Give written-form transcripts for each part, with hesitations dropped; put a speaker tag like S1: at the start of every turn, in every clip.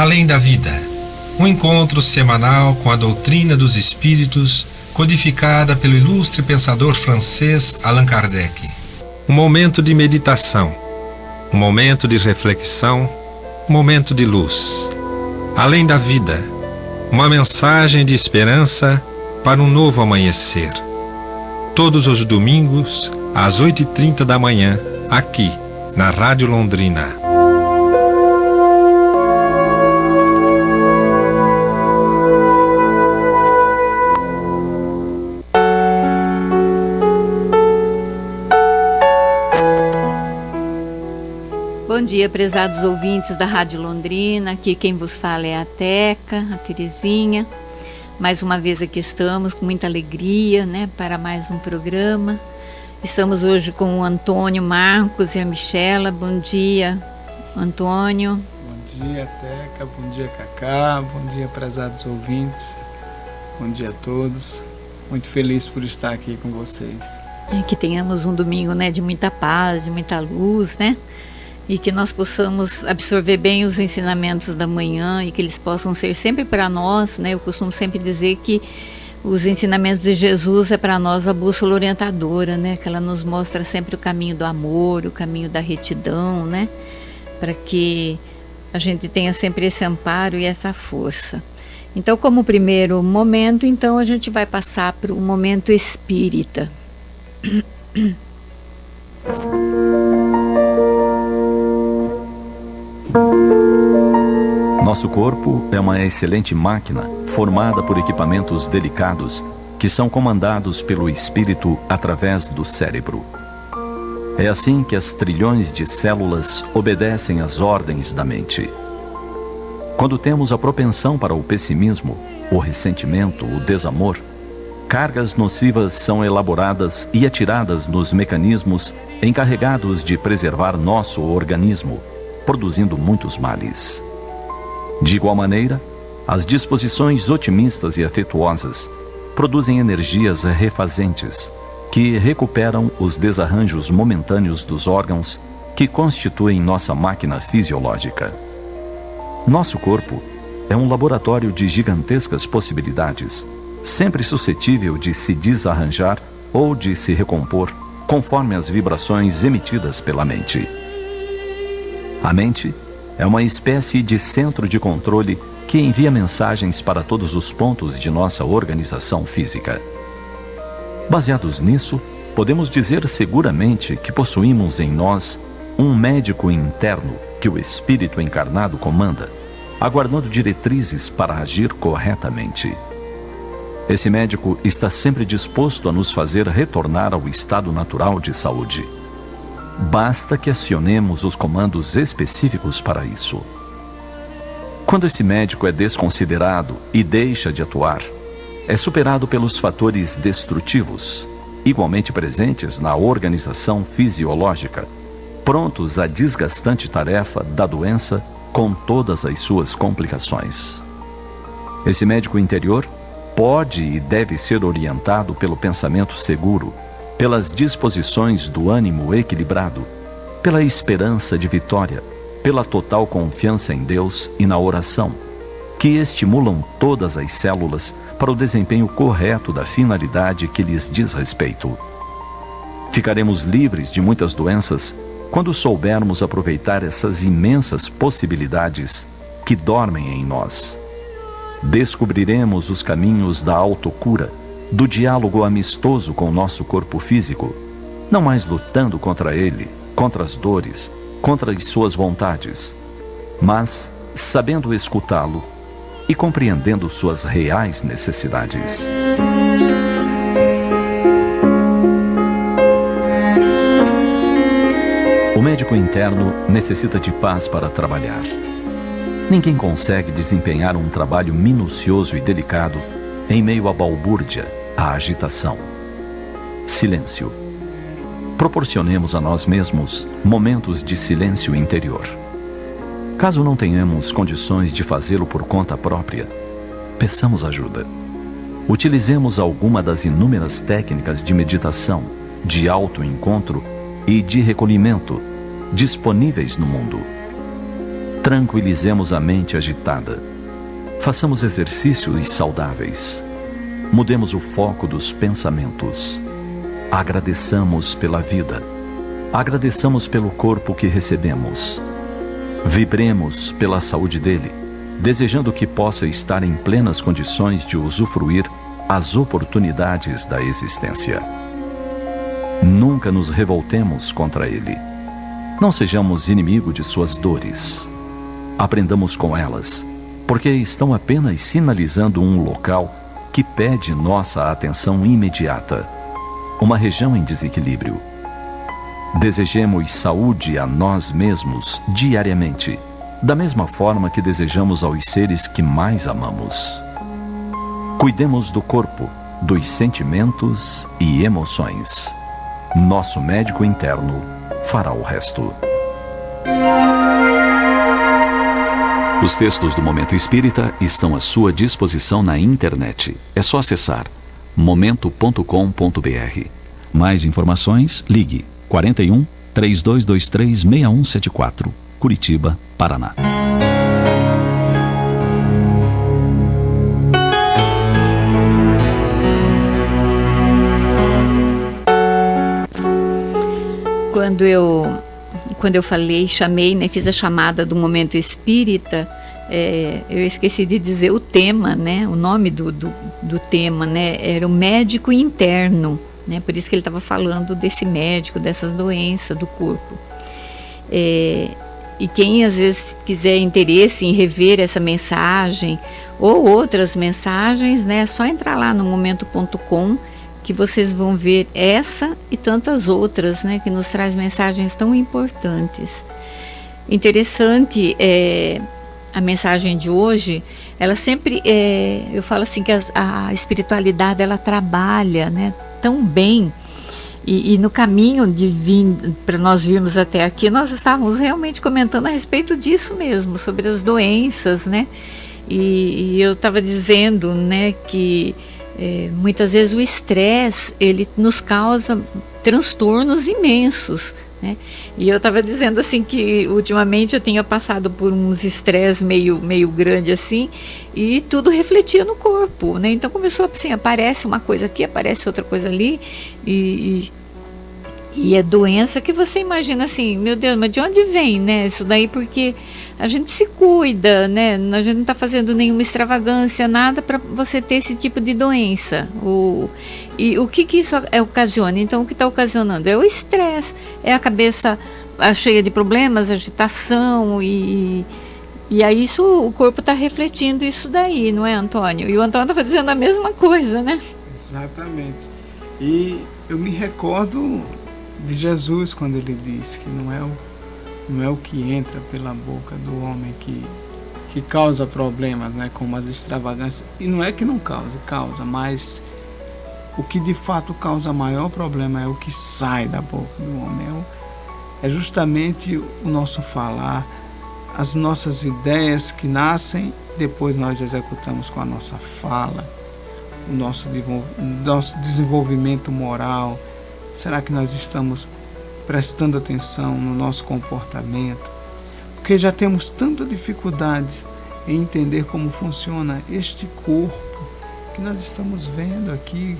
S1: Além da Vida, um encontro semanal com a doutrina dos espíritos, codificada pelo ilustre pensador francês Allan Kardec. Um momento de meditação, um momento de reflexão, um momento de luz. Além da Vida, uma mensagem de esperança para um novo amanhecer. Todos os domingos, às 8h30 da manhã, aqui, na Rádio Londrina.
S2: Bom dia, prezados ouvintes da Rádio Londrina. Aqui quem vos fala é a Teca, a Terezinha. Mais uma vez aqui estamos com muita alegria, para mais um programa. Estamos hoje com o Antônio Marcos e a Michela. Bom dia, Antônio.
S3: Bom dia, Teca. Bom dia, Cacá. Bom dia, prezados ouvintes. Bom dia a todos. Muito feliz por estar aqui com vocês.
S2: Que tenhamos um domingo, de muita paz, de muita luz, E que nós possamos absorver bem os ensinamentos da manhã e que eles possam ser sempre para nós, Eu costumo sempre dizer que os ensinamentos de Jesus é para nós a bússola orientadora, Que ela nos mostra sempre o caminho do amor, o caminho da retidão, Para que a gente tenha sempre esse amparo e essa força. Então, como primeiro momento, a gente vai passar para o momento espírita.
S4: Nosso corpo é uma excelente máquina formada por equipamentos delicados que são comandados pelo espírito através do cérebro. É assim que as trilhões de células obedecem às ordens da mente. Quando temos a propensão para o pessimismo, o ressentimento, o desamor, cargas nocivas são elaboradas e atiradas nos mecanismos encarregados de preservar nosso organismo, produzindo muitos males. De igual maneira, as disposições otimistas e afetuosas produzem energias refazentes, que recuperam os desarranjos momentâneos dos órgãos que constituem nossa máquina fisiológica. Nosso corpo é um laboratório de gigantescas possibilidades, sempre suscetível de se desarranjar ou de se recompor, conforme as vibrações emitidas pela mente. A mente é uma espécie de centro de controle que envia mensagens para todos os pontos de nossa organização física. Baseados nisso, podemos dizer seguramente que possuímos em nós um médico interno que o espírito encarnado comanda, aguardando diretrizes para agir corretamente. Esse médico está sempre disposto a nos fazer retornar ao estado natural de saúde. Basta que acionemos os comandos específicos para isso. Quando esse médico é desconsiderado e deixa de atuar, é superado pelos fatores destrutivos, igualmente presentes na organização fisiológica, prontos à desgastante tarefa da doença com todas as suas complicações. Esse médico interior pode e deve ser orientado pelo pensamento seguro, pelas disposições do ânimo equilibrado, pela esperança de vitória, pela total confiança em Deus e na oração, que estimulam todas as células para o desempenho correto da finalidade que lhes diz respeito. Ficaremos livres de muitas doenças quando soubermos aproveitar essas imensas possibilidades que dormem em nós. Descobriremos os caminhos da autocura, do diálogo amistoso com o nosso corpo físico, não mais lutando contra ele, contra as dores, contra as suas vontades, mas sabendo escutá-lo e compreendendo suas reais necessidades. O médico interno necessita de paz para trabalhar. Ninguém consegue desempenhar um trabalho minucioso e delicado em meio à balbúrdia, à agitação. Silêncio. Proporcionemos a nós mesmos momentos de silêncio interior. Caso não tenhamos condições de fazê-lo por conta própria, peçamos ajuda. Utilizemos alguma das inúmeras técnicas de meditação, de autoencontro e de recolhimento disponíveis no mundo. Tranquilizemos a mente agitada. Façamos exercícios saudáveis. Mudemos o foco dos pensamentos. Agradeçamos pela vida. Agradeçamos pelo corpo que recebemos. Vibremos pela saúde dele, desejando que possa estar em plenas condições de usufruir as oportunidades da existência. Nunca nos revoltemos contra ele. Não sejamos inimigo de suas dores. Aprendamos com elas, porque estão apenas sinalizando um local que pede nossa atenção imediata, uma região em desequilíbrio. Desejemos saúde a nós mesmos diariamente, da mesma forma que desejamos aos seres que mais amamos. Cuidemos do corpo, dos sentimentos e emoções. Nosso médico interno fará o resto. Os textos do Momento Espírita estão à sua disposição na internet. É só acessar momento.com.br. Mais informações, ligue 41 3223 6174, Curitiba, Paraná.
S2: Quando eu falei, chamei, né, fiz a chamada do Momento Espírita, eu esqueci de dizer o tema, né, o nome do tema, né, era o médico interno, né, por isso que ele estava falando desse médico, dessas doenças do corpo. E quem às vezes quiser interesse em rever essa mensagem ou outras mensagens, né, é só entrar lá no momento.com, que vocês vão ver essa e tantas outras, né, que nos traz mensagens tão importantes. Interessante a mensagem de hoje, ela sempre, eu falo assim que a espiritualidade ela trabalha, né, tão bem, e no caminho de vir para nós virmos até aqui, nós estávamos realmente comentando a respeito disso mesmo, sobre as doenças, né, e eu estava dizendo, né, que muitas vezes o estresse ele nos causa transtornos imensos, né? E eu estava dizendo assim que ultimamente eu tenho passado por uns estresses meio grande assim, e tudo refletia no corpo, né? Então começou assim, aparece uma coisa aqui, aparece outra coisa ali, e é doença que você imagina assim, meu Deus, mas de onde vem, né? Isso daí porque a gente se cuida, né? A gente não está fazendo nenhuma extravagância, nada para você ter esse tipo de doença. E o que isso ocasiona? Então, o que está ocasionando? É o estresse, é a cabeça cheia de problemas, agitação, e aí o corpo está refletindo isso daí, não é, Antônio? E o Antônio estava dizendo a mesma coisa, né?
S3: Exatamente. E eu me recordo de Jesus quando ele disse que não é o que entra pela boca do homem que causa problemas, né, como as extravagâncias. E não é que não causa, mas o que de fato causa maior problema é o que sai da boca do homem. É justamente o nosso falar, as nossas ideias que nascem, depois nós executamos com a nossa fala, o nosso desenvolvimento moral. Será que nós estamos prestando atenção no nosso comportamento? Porque já temos tanta dificuldade em entender como funciona este corpo que nós estamos vendo aqui,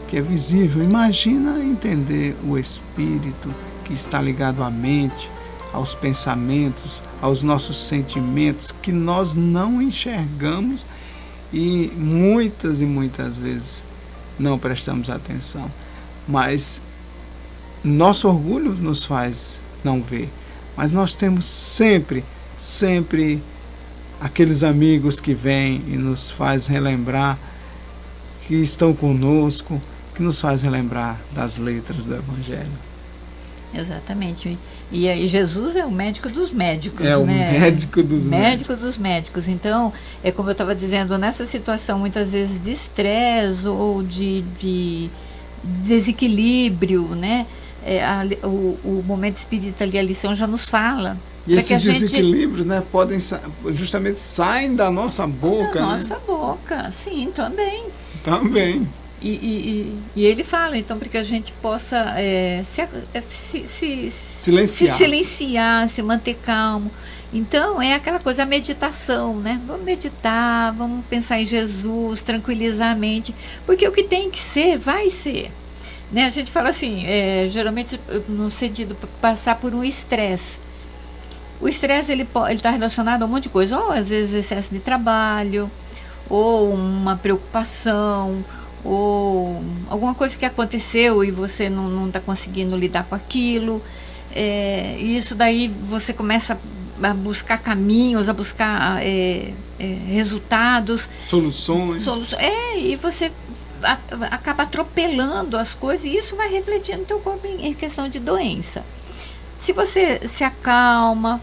S3: que é visível. Imagina entender o espírito que está ligado à mente, aos pensamentos, aos nossos sentimentos, que nós não enxergamos e muitas vezes não prestamos atenção. Mas nosso orgulho nos faz não ver. Mas nós temos sempre aqueles amigos que vêm e nos faz relembrar, que estão conosco, que nos faz relembrar das letras do Evangelho.
S2: Exatamente. E aí Jesus é o médico dos médicos,
S3: né?
S2: É
S3: o médico dos
S2: médico dos médicos. Então, é como eu estava dizendo, nessa situação muitas vezes de estresse ou de desequilíbrio, né? O momento espírita ali, a lição já nos fala.
S3: E esses desequilíbrios, né, justamente saem da nossa boca.
S2: Da nossa boca, sim, também.
S3: Também.
S2: E ele fala, então, para que a gente possa
S3: Silenciar.
S2: se manter calmo. Então, é aquela coisa, a meditação, né? Vamos meditar, vamos pensar em Jesus, tranquilizar a mente, porque o que tem que ser, vai ser. Né? A gente fala assim, geralmente no sentido de passar por um estresse. O estresse, ele está relacionado a um monte de coisa, ou às vezes excesso de trabalho, ou uma preocupação, ou alguma coisa que aconteceu e você não está conseguindo lidar com aquilo. E isso daí você começa a buscar caminhos, a buscar resultados.
S3: Soluções.
S2: E você acaba atropelando as coisas e isso vai refletir no teu corpo em questão de doença. Se você se acalma,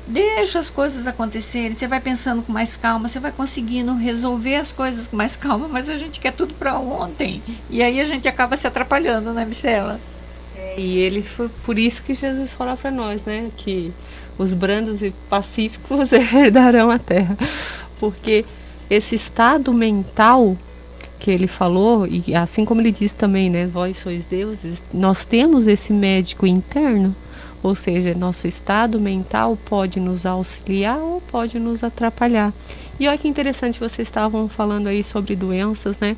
S2: deixa as coisas acontecerem, você vai pensando com mais calma, você vai conseguindo resolver as coisas com mais calma, mas a gente quer tudo para ontem. E aí a gente acaba se atrapalhando, né, Michela?
S5: E ele foi por isso que Jesus falou para nós, né, que os brandos e pacíficos herdarão a terra. Porque esse estado mental que ele falou, e assim como ele disse também, né, vós sois deuses, nós temos esse médico interno. Ou seja, nosso estado mental pode nos auxiliar ou pode nos atrapalhar. E olha que interessante, vocês estavam falando aí sobre doenças, né?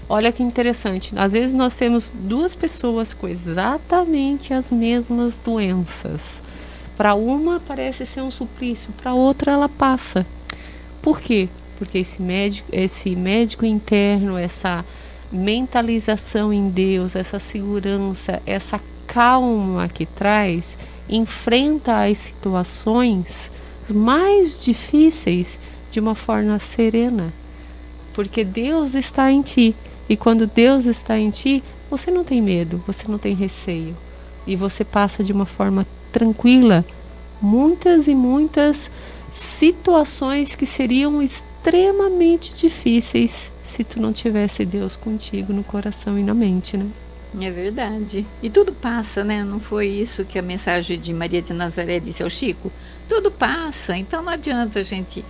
S5: Olha que interessante, às vezes nós temos duas pessoas com exatamente as mesmas doenças. Para uma parece ser um suplício, para outra ela passa. Por quê? Porque esse médico interno, essa mentalização em Deus, essa segurança, essa calma que traz, enfrenta as situações mais difíceis de uma forma serena, porque Deus está em ti, e quando Deus está em ti, você não tem medo, você não tem receio, e você passa de uma forma tranquila muitas e muitas situações que seriam extremamente difíceis se tu não tivesse Deus contigo no coração e na mente, né?
S2: É verdade. E tudo passa, né? Não foi isso que a mensagem de Maria de Nazaré disse ao Chico? Tudo passa, então não adianta a gente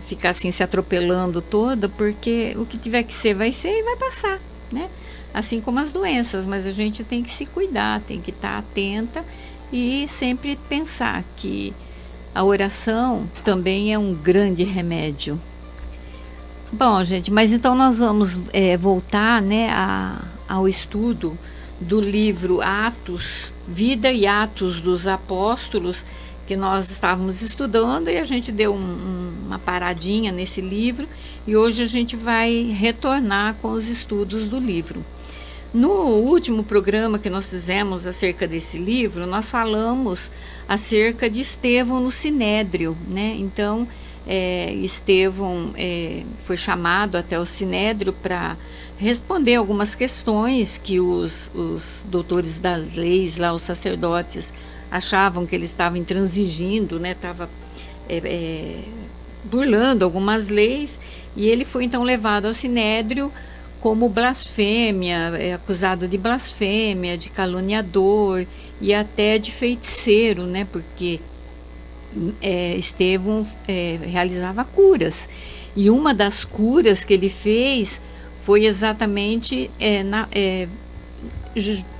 S2: ficar assim se atropelando toda, porque o que tiver que ser vai ser e vai passar, né? Assim como as doenças, mas a gente tem que se cuidar, tem que estar atenta e sempre pensar que a oração também é um grande remédio. Bom, gente, mas então nós vamos voltar, né, ao estudo do livro Atos, Vida e Atos dos Apóstolos, que nós estávamos estudando e a gente deu uma paradinha nesse livro e hoje a gente vai retornar com os estudos do livro. No último programa que nós fizemos acerca desse livro, nós falamos acerca de Estevão no Sinédrio, né? Então, Estevão foi chamado até o Sinédrio para responder algumas questões que os doutores das leis, lá, os sacerdotes, achavam que ele estava intransigindo, né? Estava burlando algumas leis, e ele foi então levado ao Sinédrio como blasfêmia, acusado de blasfêmia, de caluniador e até de feiticeiro, né? Porque Estevão realizava curas. E uma das curas que ele fez foi exatamente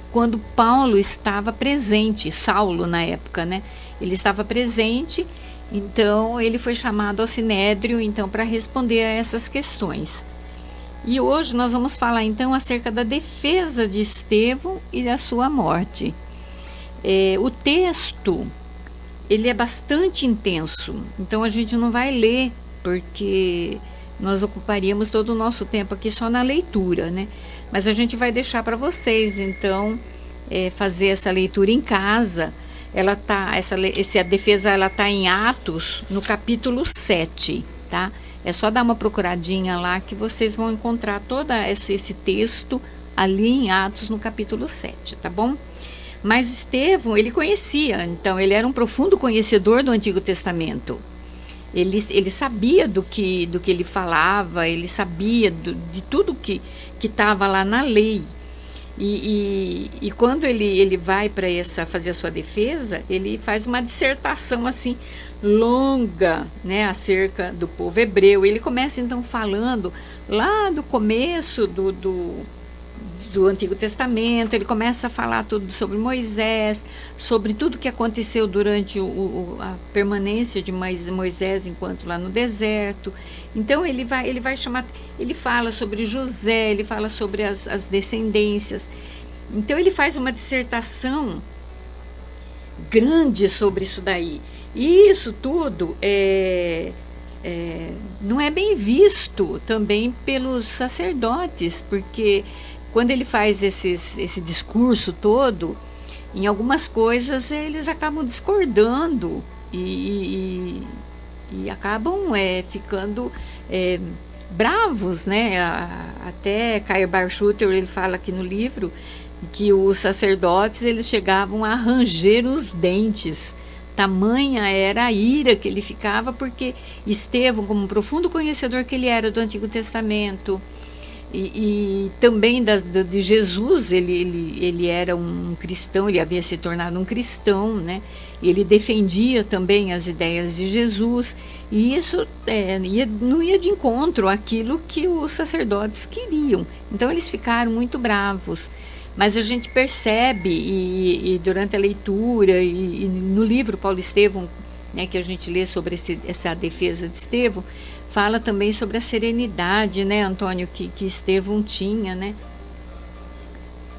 S2: quando Paulo estava presente, Saulo na época, né? Ele estava presente, então ele foi chamado ao Sinédrio então, para responder a essas questões. E hoje nós vamos falar então acerca da defesa de Estevão e da sua morte. O texto, ele é bastante intenso, então a gente não vai ler, porque nós ocuparíamos todo o nosso tempo aqui só na leitura, né? Mas a gente vai deixar para vocês, então, fazer essa leitura em casa. Ela tá, essa defesa ela tá em Atos, no capítulo 7, tá? É só dar uma procuradinha lá que vocês vão encontrar todo esse texto ali em Atos, no capítulo 7, tá bom? Mas Estevão, ele conhecia, então ele era um profundo conhecedor do Antigo Testamento. Ele sabia do que ele falava, ele sabia de tudo que estava lá na lei. E quando ele vai para fazer a sua defesa, ele faz uma dissertação assim longa, né, acerca do povo hebreu. Ele começa então falando lá do começo do Antigo Testamento. Ele começa a falar tudo sobre Moisés, sobre tudo que aconteceu durante a permanência de Moisés enquanto lá no deserto. Então ele vai chamar, ele fala sobre José, ele fala sobre as descendências. Então ele faz uma dissertação grande sobre isso daí. E isso tudo não é bem visto também pelos sacerdotes, porque quando ele faz esse discurso todo, em algumas coisas eles acabam discordando e acabam ficando bravos, né? Até Kair Bar-Schutter, ele fala aqui no livro que os sacerdotes eles chegavam a ranger os dentes. Tamanha era a ira que ele ficava, porque Estevão, como um profundo conhecedor que ele era do Antigo Testamento, e também de Jesus, ele era um cristão, ele havia se tornado um cristão, né? Ele defendia também as ideias de Jesus, e isso não ia de encontro àquilo que os sacerdotes queriam. Então eles ficaram muito bravos. Mas a gente percebe, e durante a leitura, e no livro Paulo Estevão, né, que a gente lê sobre essa defesa de Estevão, fala também sobre a serenidade, né, Antônio, que Estevão tinha, né?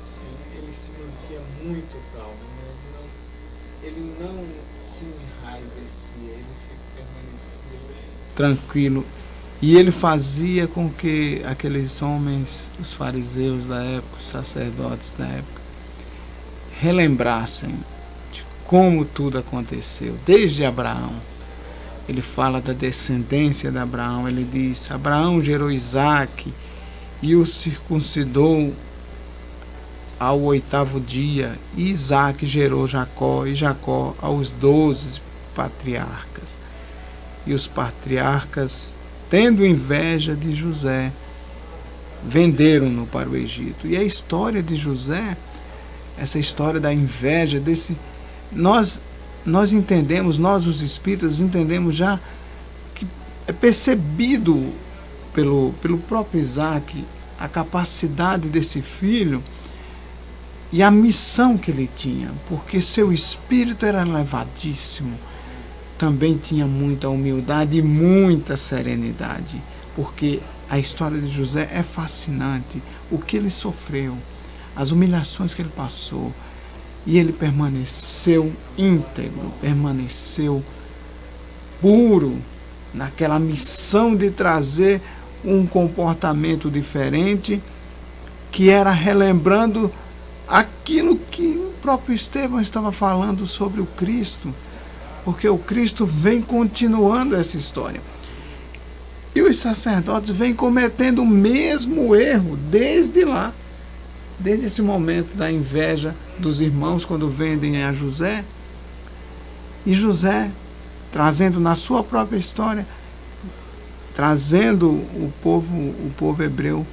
S3: Sim, ele se mantinha muito calmo, né? Ele não se enraivecia, ele permanecia tranquilo. E ele fazia com que aqueles homens, os fariseus da época, os sacerdotes da época, relembrassem de como tudo aconteceu, desde Abraão. Ele fala da descendência de Abraão, ele diz: Abraão gerou Isaque e o circuncidou ao 8º dia, e Isaque gerou Jacó, e Jacó aos 12 patriarcas. E os patriarcas, tendo inveja de José, venderam-no para o Egito. E a história de José, essa história da inveja, nós entendemos, nós os espíritas entendemos já que é percebido pelo próprio Isaac a capacidade desse filho e a missão que ele tinha, porque seu espírito era elevadíssimo. Também tinha muita humildade e muita serenidade, porque a história de José é fascinante, o que ele sofreu, as humilhações que ele passou, e ele permaneceu íntegro, permaneceu puro naquela missão de trazer um comportamento diferente, que era relembrando aquilo que o próprio Estevão estava falando sobre o Cristo, porque o Cristo vem continuando essa história. E os sacerdotes vêm cometendo o mesmo erro desde lá, desde esse momento da inveja dos irmãos quando vendem a José. E José, trazendo na sua própria história, trazendo o povo hebreu,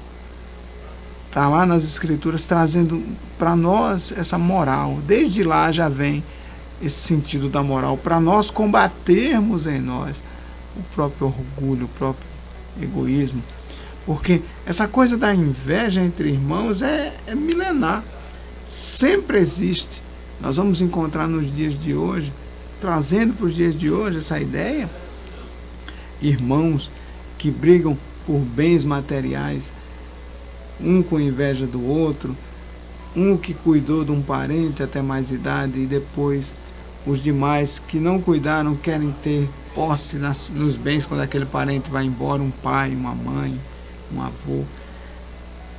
S3: está lá nas Escrituras, trazendo para nós essa moral. Desde lá já vem esse sentido da moral, para nós combatermos em nós o próprio orgulho, o próprio egoísmo, porque essa coisa da inveja entre irmãos é milenar, sempre existe. Nós vamos encontrar nos dias de hoje, trazendo para os dias de hoje essa ideia, irmãos que brigam por bens materiais, um com inveja do outro, um que cuidou de um parente até mais idade e depois os demais que não cuidaram querem ter posse nos bens quando aquele parente vai embora, um pai, uma mãe, um avô,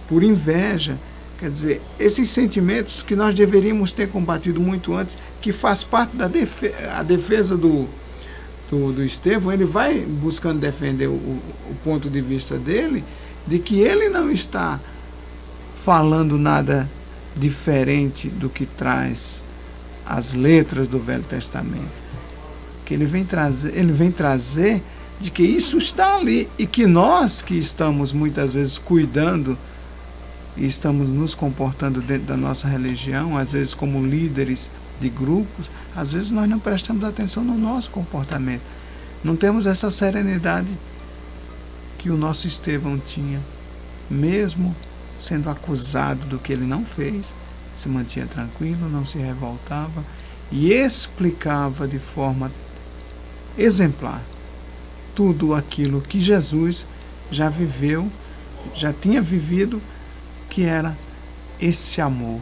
S3: por inveja. Quer dizer, esses sentimentos que nós deveríamos ter combatido muito antes, que faz parte da defesa do Estevão. Ele vai buscando defender o ponto de vista dele, de que ele não está falando nada diferente do que traz as letras do Velho Testamento, que ele vem trazer de que isso está ali, e que nós que estamos muitas vezes cuidando e estamos nos comportando dentro da nossa religião, às vezes como líderes de grupos, às vezes nós não prestamos atenção no nosso comportamento. Não temos essa serenidade que o nosso Estevão tinha, mesmo sendo acusado do que ele não fez, se mantinha tranquilo, não se revoltava e explicava de forma exemplar tudo aquilo que Jesus já viveu, já tinha vivido, que era esse amor.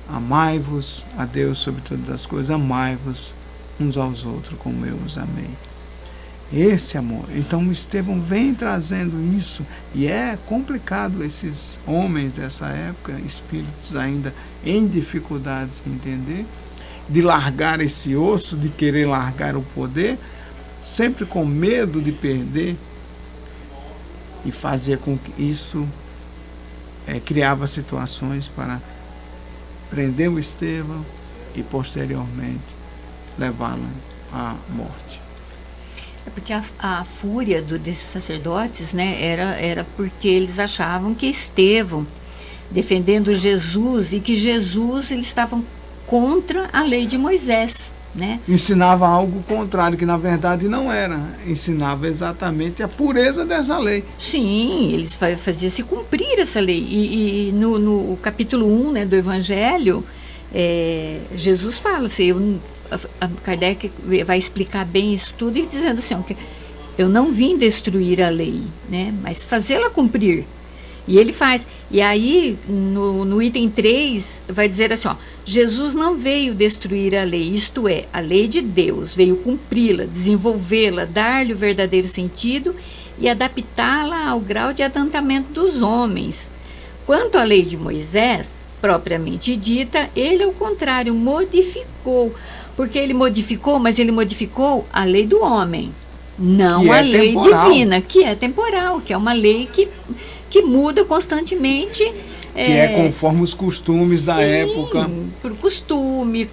S3: Amai-vos a Deus sobre todas as coisas, amai-vos uns aos outros como eu os amei. Esse amor. Então Estevão vem trazendo isso, e é complicado esses homens dessa época, espíritos ainda em dificuldades de entender, de largar esse osso, de querer largar o poder, sempre com medo de perder, e fazia com que isso criava situações para prender o Estevão e posteriormente levá-lo à morte.
S2: É porque a fúria desses sacerdotes, né, era porque eles achavam que Estevão, defendendo Jesus, e que Jesus, eles estavam contra a lei de Moisés, né?
S3: Ensinava algo contrário, que na verdade não era. Ensinava exatamente a pureza dessa lei.
S2: Sim, eles faziam se cumprir essa lei. E no capítulo 1, né, do Evangelho, Jesus fala assim, Kardec vai explicar bem isso tudo, e dizendo assim, que eu não vim destruir a lei, né, mas fazê-la cumprir. E ele faz. E aí, no item 3, vai dizer assim, Jesus não veio destruir a lei, isto é, a lei de Deus, veio cumpri-la, desenvolvê-la, dar-lhe o verdadeiro sentido e adaptá-la ao grau de adiantamento dos homens. Quanto à lei de Moisés, propriamente dita, ele, ao contrário, modificou. Porque ele modificou, mas ele modificou a lei do homem, não a lei divina, que é temporal, que é uma lei que muda constantemente.
S3: Que é conforme os costumes da época.
S2: Por costume,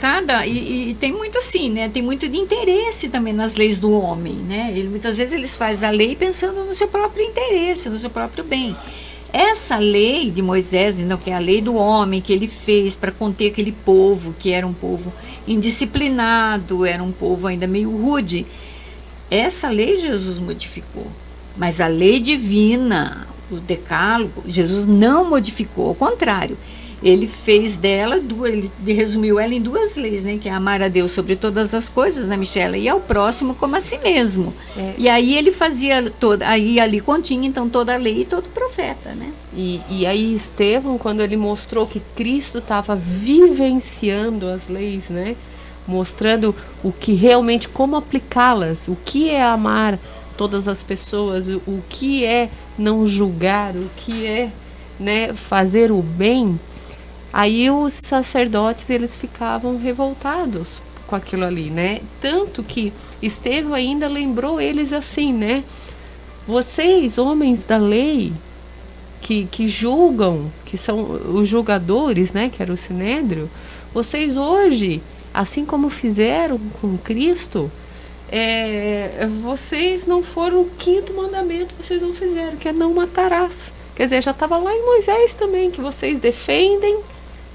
S2: e tem muito assim, né? Tem muito de interesse também nas leis do homem, né? Muitas vezes eles fazem a lei pensando no seu próprio interesse, no seu próprio bem. Essa lei de Moisés, então, que é a lei do homem que ele fez para conter aquele povo, que era um povo indisciplinado, era um povo ainda meio rude, essa lei Jesus modificou. Mas a lei divina, o decálogo, Jesus não modificou, ao contrário, ele fez dela ele resumiu ela em 2 leis, né, que é amar a Deus sobre todas as coisas, né, Michela, e ao próximo como a si mesmo. E aí ele fazia aí ali continha então toda a lei e todo profeta, né?
S5: E aí Estevão, quando ele mostrou que Cristo estava vivenciando as leis, né, mostrando o que realmente, como aplicá-las, o que é amar todas as pessoas, o que é não julgar, o que é, né, fazer o bem. Aí os sacerdotes, eles ficavam revoltados com aquilo ali, né? Tanto que Estevão ainda lembrou eles assim, né? Vocês, homens da lei, que julgam, que são os julgadores, né? Que era o Sinédrio, vocês hoje, assim como fizeram com Cristo, vocês não foram o 5º mandamento, vocês não fizeram, que é não matarás. Quer dizer, já estava lá em Moisés também, que vocês defendem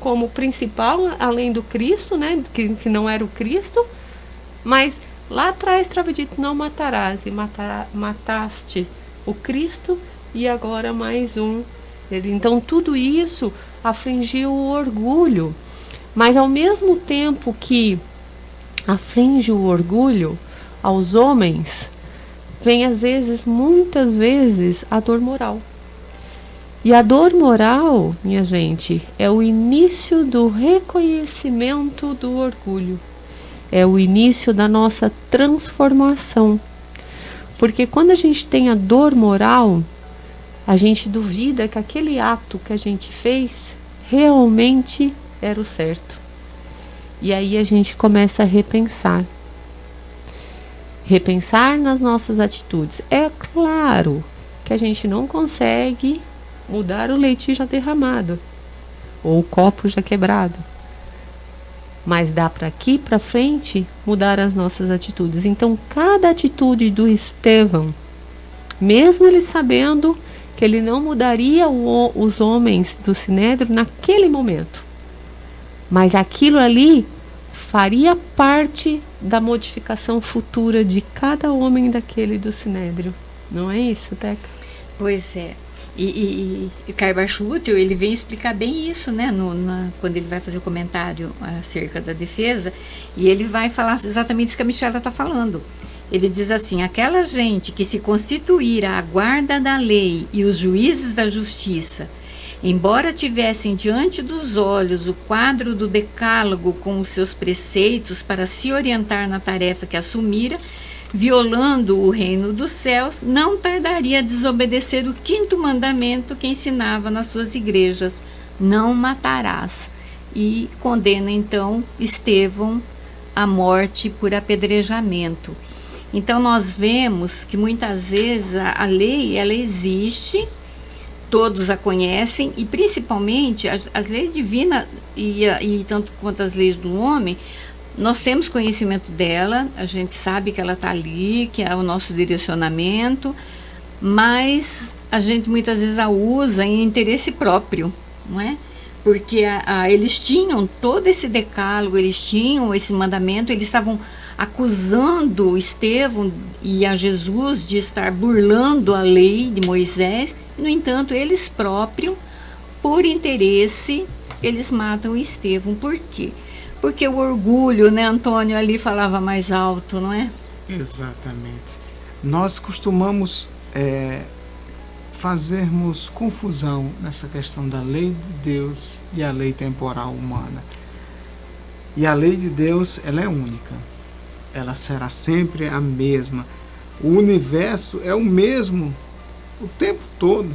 S5: como principal, além do Cristo, né, que não era o Cristo, mas lá atrás estava dito não matarás, e mataste o Cristo e agora mais um. Então tudo isso afligiu o orgulho, mas ao mesmo tempo que aflige o orgulho aos homens, vem muitas vezes a dor moral. E a dor moral, minha gente, é o início do reconhecimento do orgulho. É o início da nossa transformação. Porque quando a gente tem a dor moral, a gente duvida que aquele ato que a gente fez realmente era o certo. E aí a gente começa a repensar. Repensar nas nossas atitudes. É claro que a gente não consegue mudar o leite já derramado ou o copo já quebrado, mas dá para aqui para frente mudar as nossas atitudes. Então cada atitude do Estevão, mesmo ele sabendo que ele não mudaria os homens do Sinédrio naquele momento. Mas aquilo ali faria parte da modificação futura de cada homem daquele do Sinédrio. Não é isso, Teca?
S2: Pois é. E Carbacho Útil, ele vem explicar bem isso, né, quando ele vai fazer o comentário acerca da defesa, e ele vai falar exatamente isso que a Michela está falando. Ele diz assim: aquela gente que se constituir à guarda da lei e os juízes da justiça, embora tivessem diante dos olhos o quadro do decálogo com os seus preceitos para se orientar na tarefa que assumira, violando o reino dos céus, não tardaria a desobedecer o 5º mandamento que ensinava nas suas igrejas: não matarás. E condena então Estevão à morte por apedrejamento. Então nós vemos que muitas vezes a lei, ela existe, todos a conhecem, e principalmente as leis divinas e tanto quanto as leis do homem, nós temos conhecimento dela, a gente sabe que ela está ali, que é o nosso direcionamento, mas a gente muitas vezes a usa em interesse próprio, não é? Porque eles tinham todo esse decálogo, eles tinham esse mandamento, eles estavam acusando Estevão e a Jesus de estar burlando a lei de Moisés. No entanto, eles próprios, por interesse, eles matam Estevão. Por quê? Porque o orgulho, né, Antônio, ali falava mais alto, não é?
S3: Exatamente. Nós costumamos fazermos confusão nessa questão da lei de Deus e a lei temporal humana. E a lei de Deus, ela é única. Ela será sempre a mesma. O universo é o mesmo o tempo todo.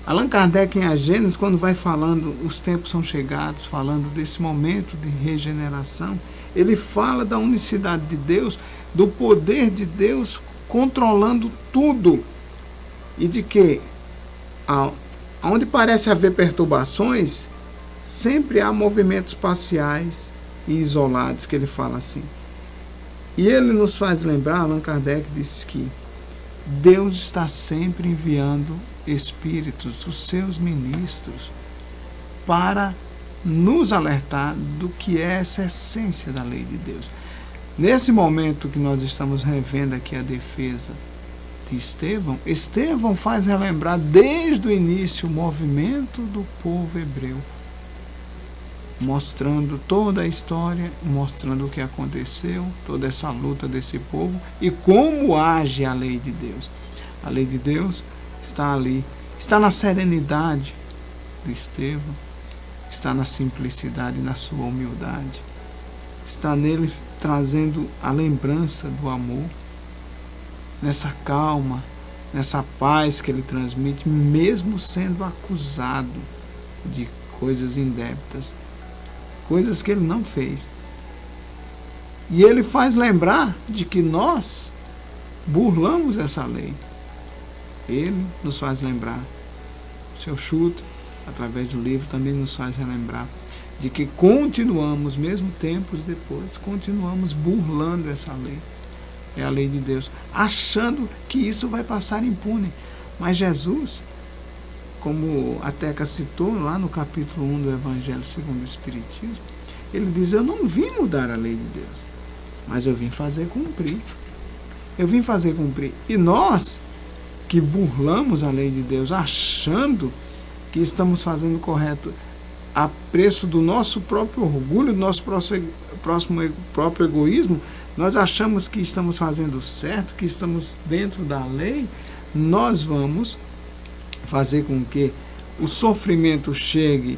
S3: Allan Kardec, em A Gênesis, quando vai falando os tempos são chegados, falando desse momento de regeneração, ele fala da unicidade de Deus, do poder de Deus controlando tudo. E de que, onde parece haver perturbações, sempre há movimentos parciais e isolados, que ele fala assim. E ele nos faz lembrar, Allan Kardec disse que Deus está sempre enviando espíritos, os seus ministros, para nos alertar do que é essa essência da lei de Deus. Nesse momento que nós estamos revendo aqui a defesa de Estevão, Estevão faz relembrar desde o início o movimento do povo hebreu, mostrando toda a história, mostrando o que aconteceu, toda essa luta desse povo e como age a lei de Deus. A lei de Deus está ali, está na serenidade de Estevão, está na simplicidade, na sua humildade, está nele trazendo a lembrança do amor, nessa calma, nessa paz que ele transmite, mesmo sendo acusado de coisas indébitas, coisas que ele não fez. E ele faz lembrar de que nós burlamos essa lei. Ele nos faz lembrar. O seu Chuto, através do livro, também nos faz relembrar de que continuamos, mesmo tempos depois, continuamos burlando essa lei. É a lei de Deus, achando que isso vai passar impune. Mas Jesus, como a Teca citou lá no capítulo 1 do Evangelho segundo o Espiritismo, ele diz: eu não vim mudar a lei de Deus, mas eu vim fazer cumprir. Eu vim fazer cumprir. E nós, que burlamos a lei de Deus, achando que estamos fazendo correto a preço do nosso próprio orgulho, do nosso próprio egoísmo, nós achamos que estamos fazendo certo, que estamos dentro da lei, nós vamos fazer com que o sofrimento chegue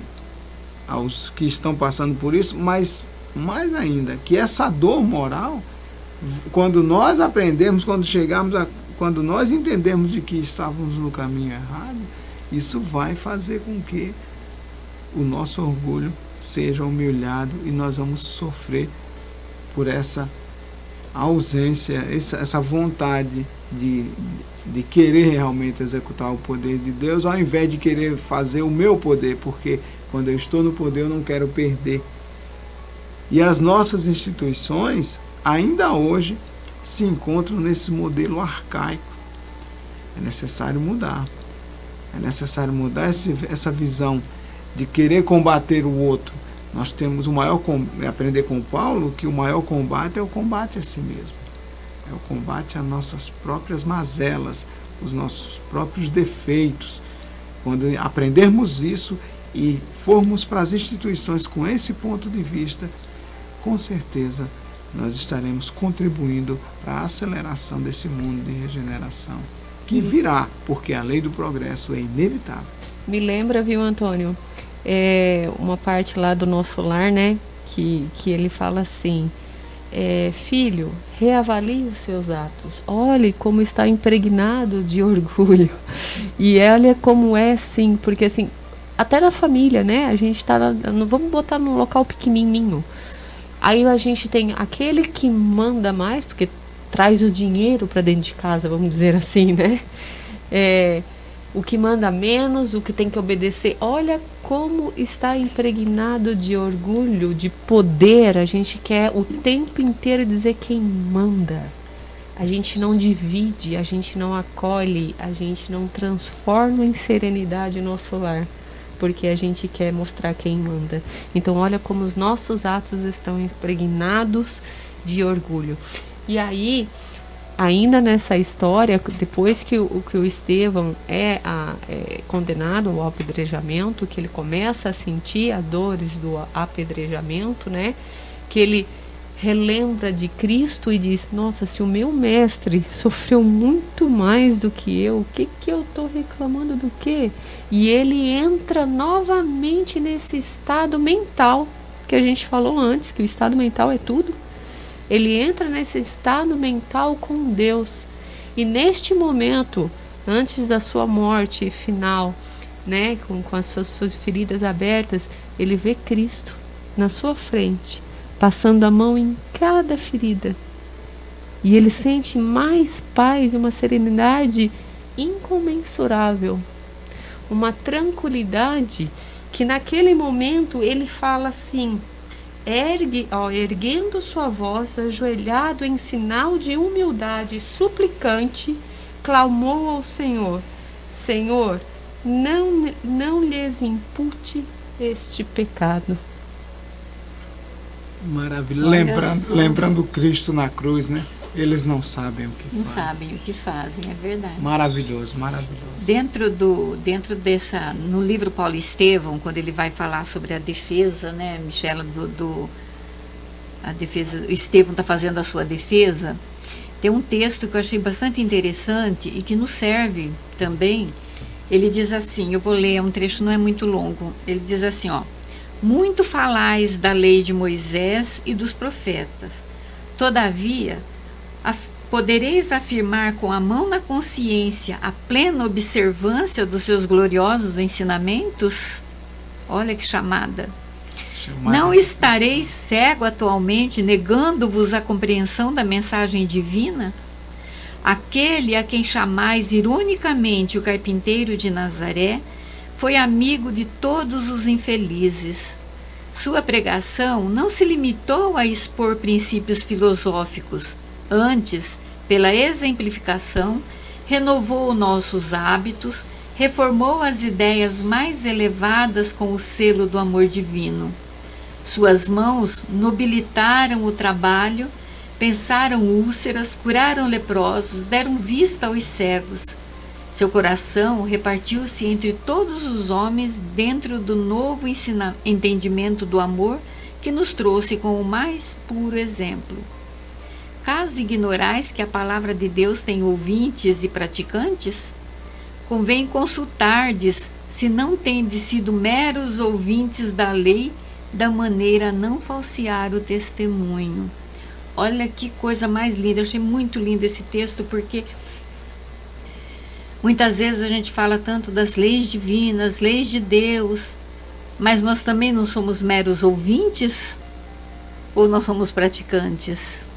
S3: aos que estão passando por isso, mas mais ainda, que essa dor moral, quando nós aprendemos, quando nós entendemos de que estávamos no caminho errado, isso vai fazer com que o nosso orgulho seja humilhado e nós vamos sofrer por essa ausência, essa vontade de querer realmente executar o poder de Deus, ao invés de querer fazer o meu poder, porque quando eu estou no poder eu não quero perder. E as nossas instituições ainda hoje se encontram nesse modelo arcaico. É necessário mudar. É necessário mudar essa visão de querer combater o outro. Nós temos aprender com Paulo que o maior combate é o combate a si mesmo. É o combate às nossas próprias mazelas, os nossos próprios defeitos. Quando aprendermos isso e formos para as instituições com esse ponto de vista, com certeza nós estaremos contribuindo para a aceleração desse mundo de regeneração, que virá, porque a lei do progresso é inevitável.
S5: Me lembra, viu, Antônio, uma parte lá do Nosso Lar, né, que ele fala assim, filho, reavalie os seus atos, olhe como está impregnado de orgulho, e olha como é, sim, porque assim, até na família, né, a gente tá, não vamos botar num local pequenininho, aí a gente tem aquele que manda mais, porque traz o dinheiro para dentro de casa, vamos dizer assim, né, o que manda menos, o que tem que obedecer. Olha como está impregnado de orgulho, de poder. A gente quer o tempo inteiro dizer quem manda. A gente não divide, a gente não acolhe, a gente não transforma em serenidade o nosso lar, porque a gente quer mostrar quem manda. Então olha como os nossos atos estão impregnados de orgulho. E aí, ainda nessa história, depois que o Estevão é condenado ao apedrejamento, que ele começa a sentir as dores do apedrejamento, né? Que ele relembra de Cristo e diz, nossa, se o meu mestre sofreu muito mais do que eu, o que eu estou reclamando do quê? E ele entra novamente nesse estado mental que a gente falou antes, que o estado mental é tudo. Ele entra nesse estado mental com Deus. E neste momento, antes da sua morte final, né, com as suas feridas abertas, ele vê Cristo na sua frente, passando a mão em cada ferida. E ele sente mais paz e uma serenidade incomensurável. Uma tranquilidade que naquele momento ele fala assim, erguendo sua voz, ajoelhado em sinal de humildade, suplicante, clamou ao Senhor, Senhor, não lhes impute este pecado.
S3: Maravilha. Lembrando Cristo na cruz, né? Eles não sabem o que fazem.
S2: Não sabem o que fazem, é verdade.
S3: Maravilhoso, maravilhoso.
S2: Dentro dessa, no livro Paulo Estevão, quando ele vai falar sobre a defesa, né, Michela, a defesa, o Estevão está fazendo a sua defesa, tem um texto que eu achei bastante interessante e que nos serve também. Ele diz assim, eu vou ler, um trecho não é muito longo, ele diz assim, muito falais da lei de Moisés e dos profetas, todavia, podereis afirmar com a mão na consciência a plena observância dos seus gloriosos ensinamentos? Olha que chamada. Não estareis cego atualmente, negando-vos a compreensão da mensagem divina? Aquele a quem chamais ironicamente o carpinteiro de Nazaré foi amigo de todos os infelizes. Sua pregação não se limitou a expor princípios filosóficos. Antes, pela exemplificação, renovou nossos hábitos, reformou as ideias mais elevadas com o selo do amor divino. Suas mãos nobilitaram o trabalho, pensaram úlceras, curaram leprosos, deram vista aos cegos. Seu coração repartiu-se entre todos os homens dentro do novo entendimento do amor que nos trouxe com o mais puro exemplo. Caso ignorais que a palavra de Deus tem ouvintes e praticantes, convém consultardes se não tendes sido meros ouvintes da lei, da maneira a não falsear o testemunho. Olha que coisa mais linda, eu achei muito lindo esse texto, porque muitas vezes a gente fala tanto das leis divinas, leis de Deus, mas nós também não somos meros ouvintes ou nós somos praticantes?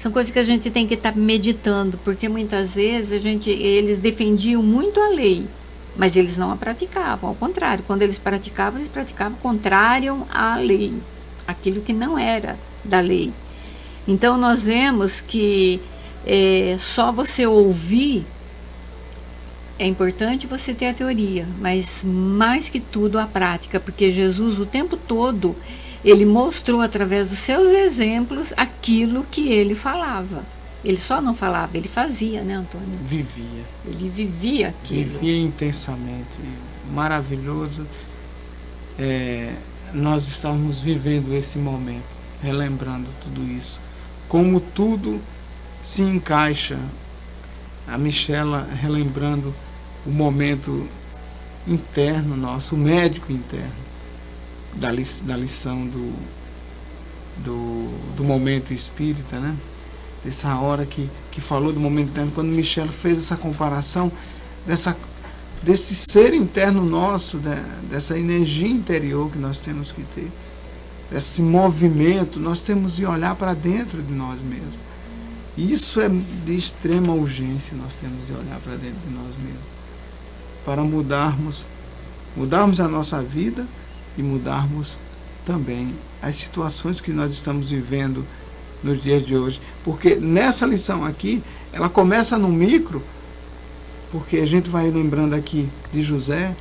S2: São coisas que a gente tem que estar meditando, porque muitas vezes eles defendiam muito a lei, mas eles não a praticavam. Ao contrário, quando eles praticavam contrário à lei, aquilo que não era da lei. Então nós vemos que só você ouvir é importante você ter a teoria, mas mais que tudo a prática, porque Jesus o tempo todo, ele mostrou através dos seus exemplos aquilo que ele falava. Ele só não falava, ele fazia, né, Antônio?
S3: Vivia.
S2: Ele vivia aquilo.
S3: Vivia intensamente. Maravilhoso. Nós estamos vivendo esse momento, relembrando tudo isso. Como tudo se encaixa. A Michela relembrando o momento interno nosso, o médico interno, da lição do momento espírita, né? Dessa hora que falou do momento interno, quando Michela fez essa comparação desse ser interno nosso, dessa energia interior que nós temos que ter, desse movimento, nós temos que olhar para dentro de nós mesmos. Isso é de extrema urgência, nós temos de olhar para dentro de nós mesmos, para mudarmos a nossa vida e mudarmos também as situações que nós estamos vivendo nos dias de hoje. Porque nessa lição aqui, ela começa no micro, porque a gente vai lembrando aqui de José,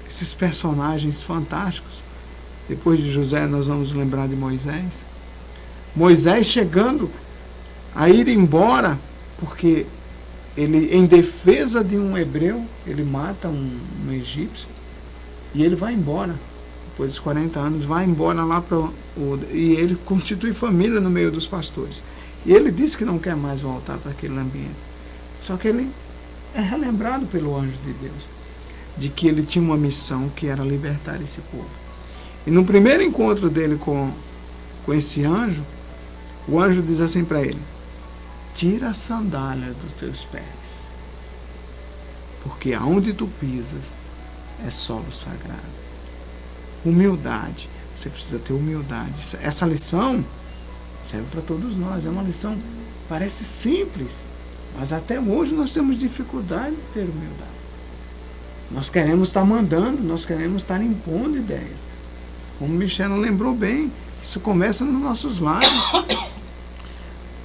S3: esses personagens fantásticos. Depois de José, nós vamos lembrar de Moisés. Moisés chegando a ir embora, porque ele, em defesa de um hebreu, ele mata um egípcio, e ele vai embora. Depois dos 40 anos, vai embora lá e ele constitui família no meio dos pastores. E ele diz que não quer mais voltar para aquele ambiente. Só que ele é relembrado pelo anjo de Deus, de que ele tinha uma missão que era libertar esse povo. E no primeiro encontro dele com esse anjo, o anjo diz assim para ele: tira a sandália dos teus pés, porque aonde tu pisas é solo sagrado. Humildade, você precisa ter humildade. Essa lição serve para todos nós, é uma lição, parece simples, mas até hoje nós temos dificuldade de ter humildade. Nós queremos estar mandando, nós queremos estar impondo ideias. Como Michela lembrou bem, isso começa nos nossos lares,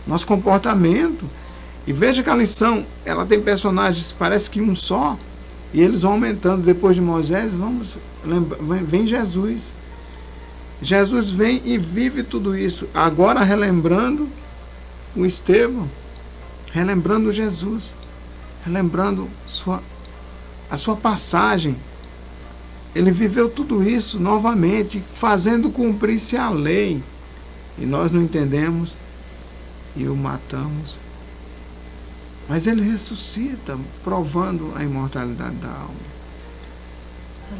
S3: nosso comportamento. E veja que a lição, ela tem personagens, parece que um só, e eles vão aumentando. Depois de Moisés, vem Jesus. Jesus vem e vive tudo isso. Agora relembrando o Estevão, relembrando Jesus, relembrando a sua passagem. Ele viveu tudo isso novamente, fazendo cumprir-se a lei. E nós não entendemos e o matamos. Mas ele ressuscita, provando a imortalidade da alma.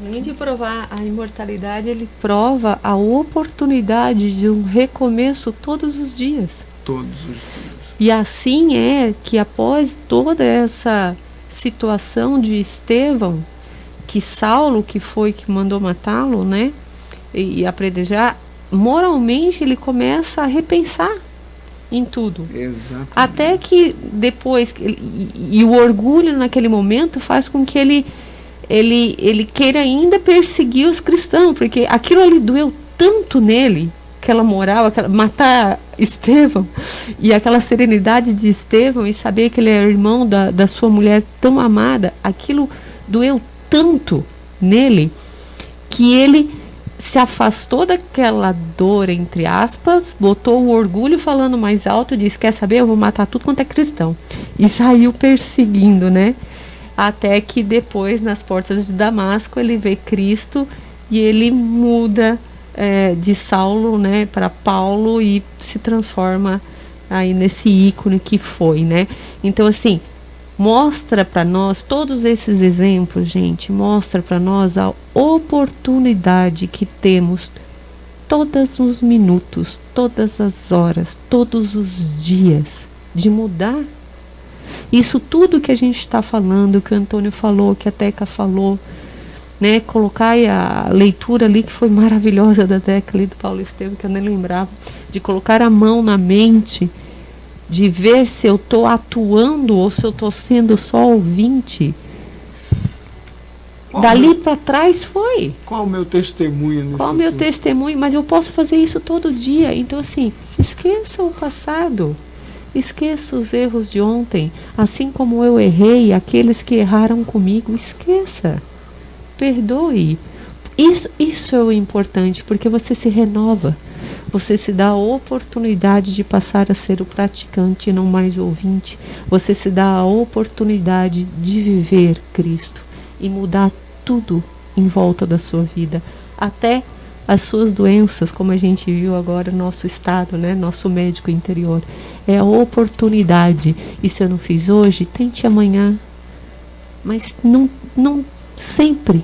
S5: Além de provar a imortalidade, ele prova a oportunidade de um recomeço todos os dias.
S3: Todos os dias.
S5: E assim é que após toda essa situação de Estevão, que Saulo, que foi que mandou matá-lo, né, e apredejar, moralmente ele começa a repensar em tudo.
S3: Exatamente.
S5: Até que depois, e o orgulho naquele momento faz com que ele queira ainda perseguir os cristãos, porque aquilo ali doeu tanto nele, aquela moral, matar Estevão, e aquela serenidade de Estevão, e saber que ele é irmão da sua mulher tão amada, aquilo doeu tanto nele, que ele se afastou daquela dor, entre aspas, botou o orgulho falando mais alto e disse: quer saber, eu vou matar tudo quanto é cristão, e saiu perseguindo, né? Até que depois, nas portas de Damasco, ele vê Cristo e ele muda de Saulo, né, para Paulo, e se transforma aí nesse ícone que foi, né? Então, assim, mostra para nós, todos esses exemplos, gente, mostra para nós a oportunidade que temos todos os minutos, todas as horas, todos os dias, de mudar. Isso tudo que a gente está falando, que o Antônio falou, que a Teca falou, né, colocar aí a leitura ali que foi maravilhosa da Teca ali do Paulo Estevam, que eu nem lembrava, de colocar a mão na mente, de ver se eu estou atuando ou se eu estou sendo só ouvinte. Dali para trás foi.
S3: Qual o meu testemunho nisso?
S5: Qual o meu testemunho? Mas eu posso fazer isso todo dia. Então, assim, esqueça o passado. Esqueça os erros de ontem, assim como eu errei, aqueles que erraram comigo, esqueça. Perdoe. Isso é o importante, porque você se renova. Você se dá a oportunidade de passar a ser o praticante e não mais o ouvinte. Você se dá a oportunidade de viver Cristo e mudar tudo em volta da sua vida, até as suas doenças, como a gente viu agora, nosso estado, né? Nosso médico interior. É a oportunidade. E se eu não fiz hoje, tente amanhã. Mas não sempre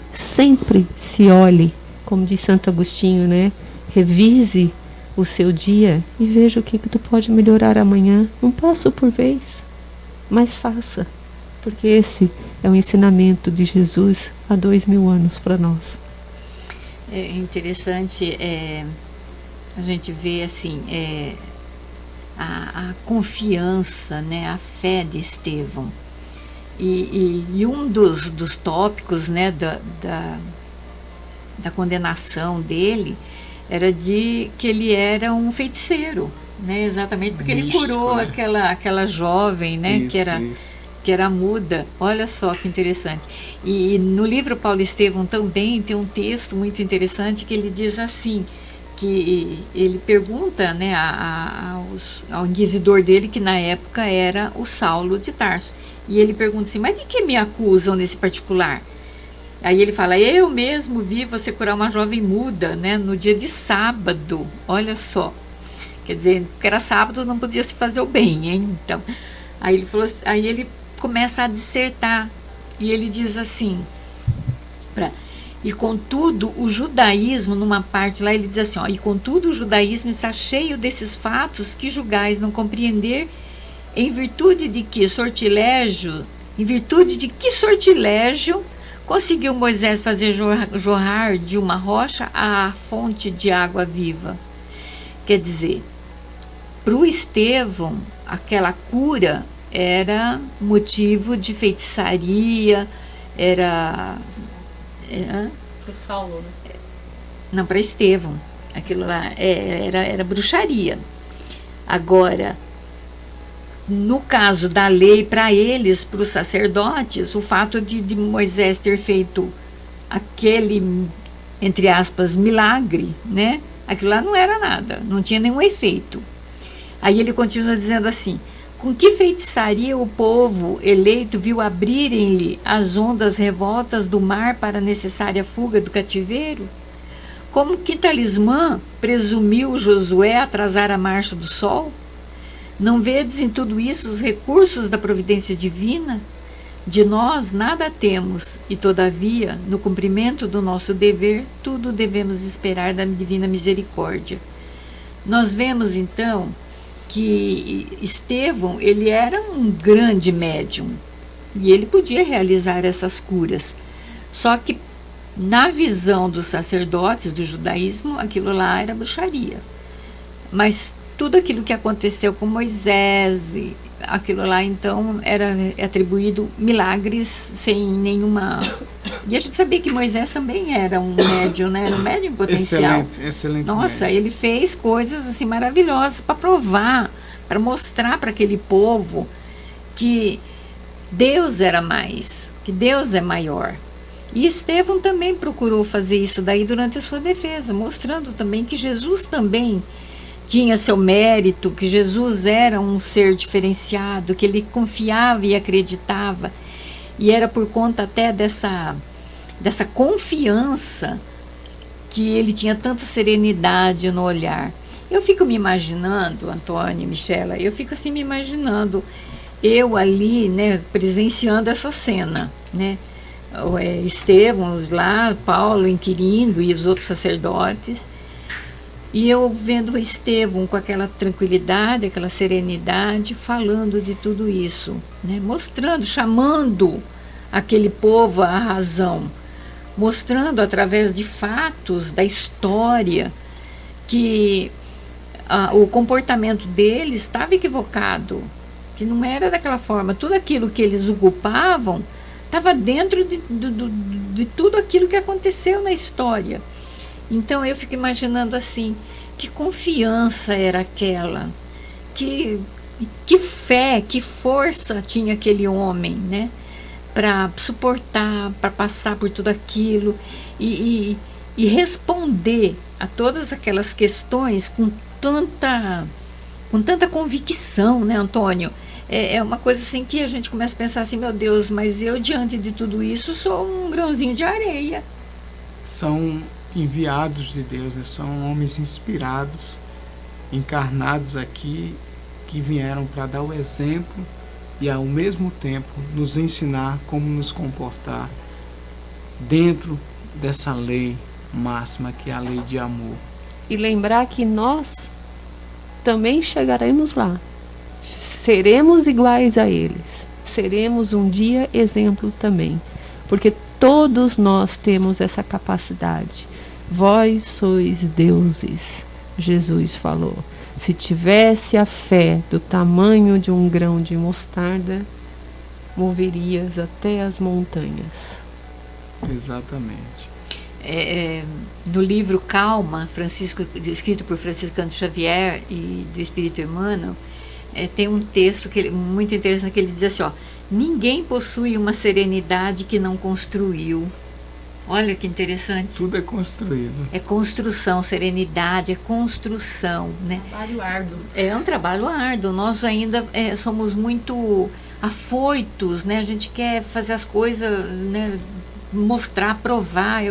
S5: se olhe, como diz Santo Agostinho, né? Revise o seu dia e veja o que tu pode melhorar amanhã, um passo por vez, mas faça, porque esse é o ensinamento de Jesus há 2000 anos para nós.
S2: É interessante a gente ver assim a confiança, né, a fé de Estevão. E um dos tópicos, né, da condenação dele era de que ele era um feiticeiro, né, exatamente porque ele curou, né, aquela jovem, né, isso, que era muda. Olha só que interessante. E no livro Paulo Estevão também tem um texto muito interessante que ele diz assim, que ele pergunta, né, ao inquisidor dele, que na época era o Saulo de Tarso, e ele pergunta assim, mas de que me acusam nesse particular? Aí ele fala, eu mesmo vi você curar uma jovem muda, né, no dia de sábado. Olha só, quer dizer, porque era sábado, não podia se fazer o bem, hein? Então, aí ele falou, aí ele começa a dissertar e ele diz assim, e contudo o judaísmo, numa parte lá ele diz assim, e contudo o judaísmo está cheio desses fatos que julgais não compreender, em virtude de que sortilégio conseguiu Moisés fazer jorrar de uma rocha a fonte de água viva. Quer dizer, para o Estevão, aquela cura era motivo de feitiçaria, era
S5: para o Saulo, né?
S2: Não, para Estevão. Aquilo lá era bruxaria. Agora, no caso da lei, para eles, para os sacerdotes, o fato de Moisés ter feito aquele, entre aspas, milagre, né? Aquilo lá não era nada, não tinha nenhum efeito. Aí ele continua dizendo assim, com que feitiçaria o povo eleito viu abrirem-lhe as ondas revoltas do mar para a necessária fuga do cativeiro? Como que talismã presumiu Josué atrasar a marcha do sol? Não vedes em tudo isso os recursos da providência divina? De nós nada temos, e todavia, no cumprimento do nosso dever, tudo devemos esperar da divina misericórdia. Nós vemos então que Estevão, ele era um grande médium, e ele podia realizar essas curas. Só que, na visão dos sacerdotes do judaísmo, aquilo lá era bruxaria. Mas tudo aquilo que aconteceu com Moisés, aquilo lá então era atribuído milagres sem nenhuma... E a gente sabia que Moisés também era um médium, né? Era um médium potencial.
S3: Excelente.
S2: Nossa, médium. Ele fez coisas assim maravilhosas para provar, para mostrar para aquele povo que Deus era mais, que Deus é maior. E Estevão também procurou fazer isso daí durante a sua defesa, mostrando também que Jesus também tinha seu mérito, que Jesus era um ser diferenciado, que ele confiava e acreditava, e era por conta até dessa confiança que ele tinha tanta serenidade no olhar. Eu fico me imaginando, Antônio e Michela, eu fico assim me imaginando, eu ali, né, presenciando essa cena, né, Estevão lá, Paulo inquirindo e os outros sacerdotes, e eu vendo Estevão com aquela tranquilidade, aquela serenidade, falando de tudo isso, né? Mostrando, chamando aquele povo à razão, mostrando através de fatos da história que o comportamento deles estava equivocado, que não era daquela forma. Tudo aquilo que eles ocupavam estava dentro de tudo aquilo que aconteceu na história. Então eu fico imaginando assim, que confiança era aquela, que Que fé, que força tinha aquele homem, né? Para suportar, para passar por tudo aquilo e responder a todas aquelas questões com tanta convicção, né, Antônio? É uma coisa assim que a gente começa a pensar assim, meu Deus, mas eu diante de tudo isso sou um grãozinho de areia.
S3: São enviados de Deus, né? São homens inspirados, encarnados aqui, que vieram para dar o exemplo e ao mesmo tempo nos ensinar como nos comportar dentro dessa lei máxima que é a lei de amor.
S5: E lembrar que nós também chegaremos lá. Seremos iguais a eles. Seremos um dia exemplo também. Porque todos nós temos essa capacidade. Vós sois deuses, Jesus falou. Se tivesse a fé do tamanho de um grão de mostarda, moverias até as montanhas.
S3: Exatamente.
S2: No livro Calma, escrito por Francisco Cândido Xavier e do Espírito Emmanuel, tem um texto muito interessante que ele diz assim, ó, ninguém possui uma serenidade que não construiu. Olha que interessante.
S3: Tudo é construído.
S2: É construção, serenidade, é construção, né?
S5: Trabalho árduo.
S2: É um trabalho árduo. Nós ainda somos muito afoitos, né? A gente quer fazer as coisas, né? Mostrar, provar.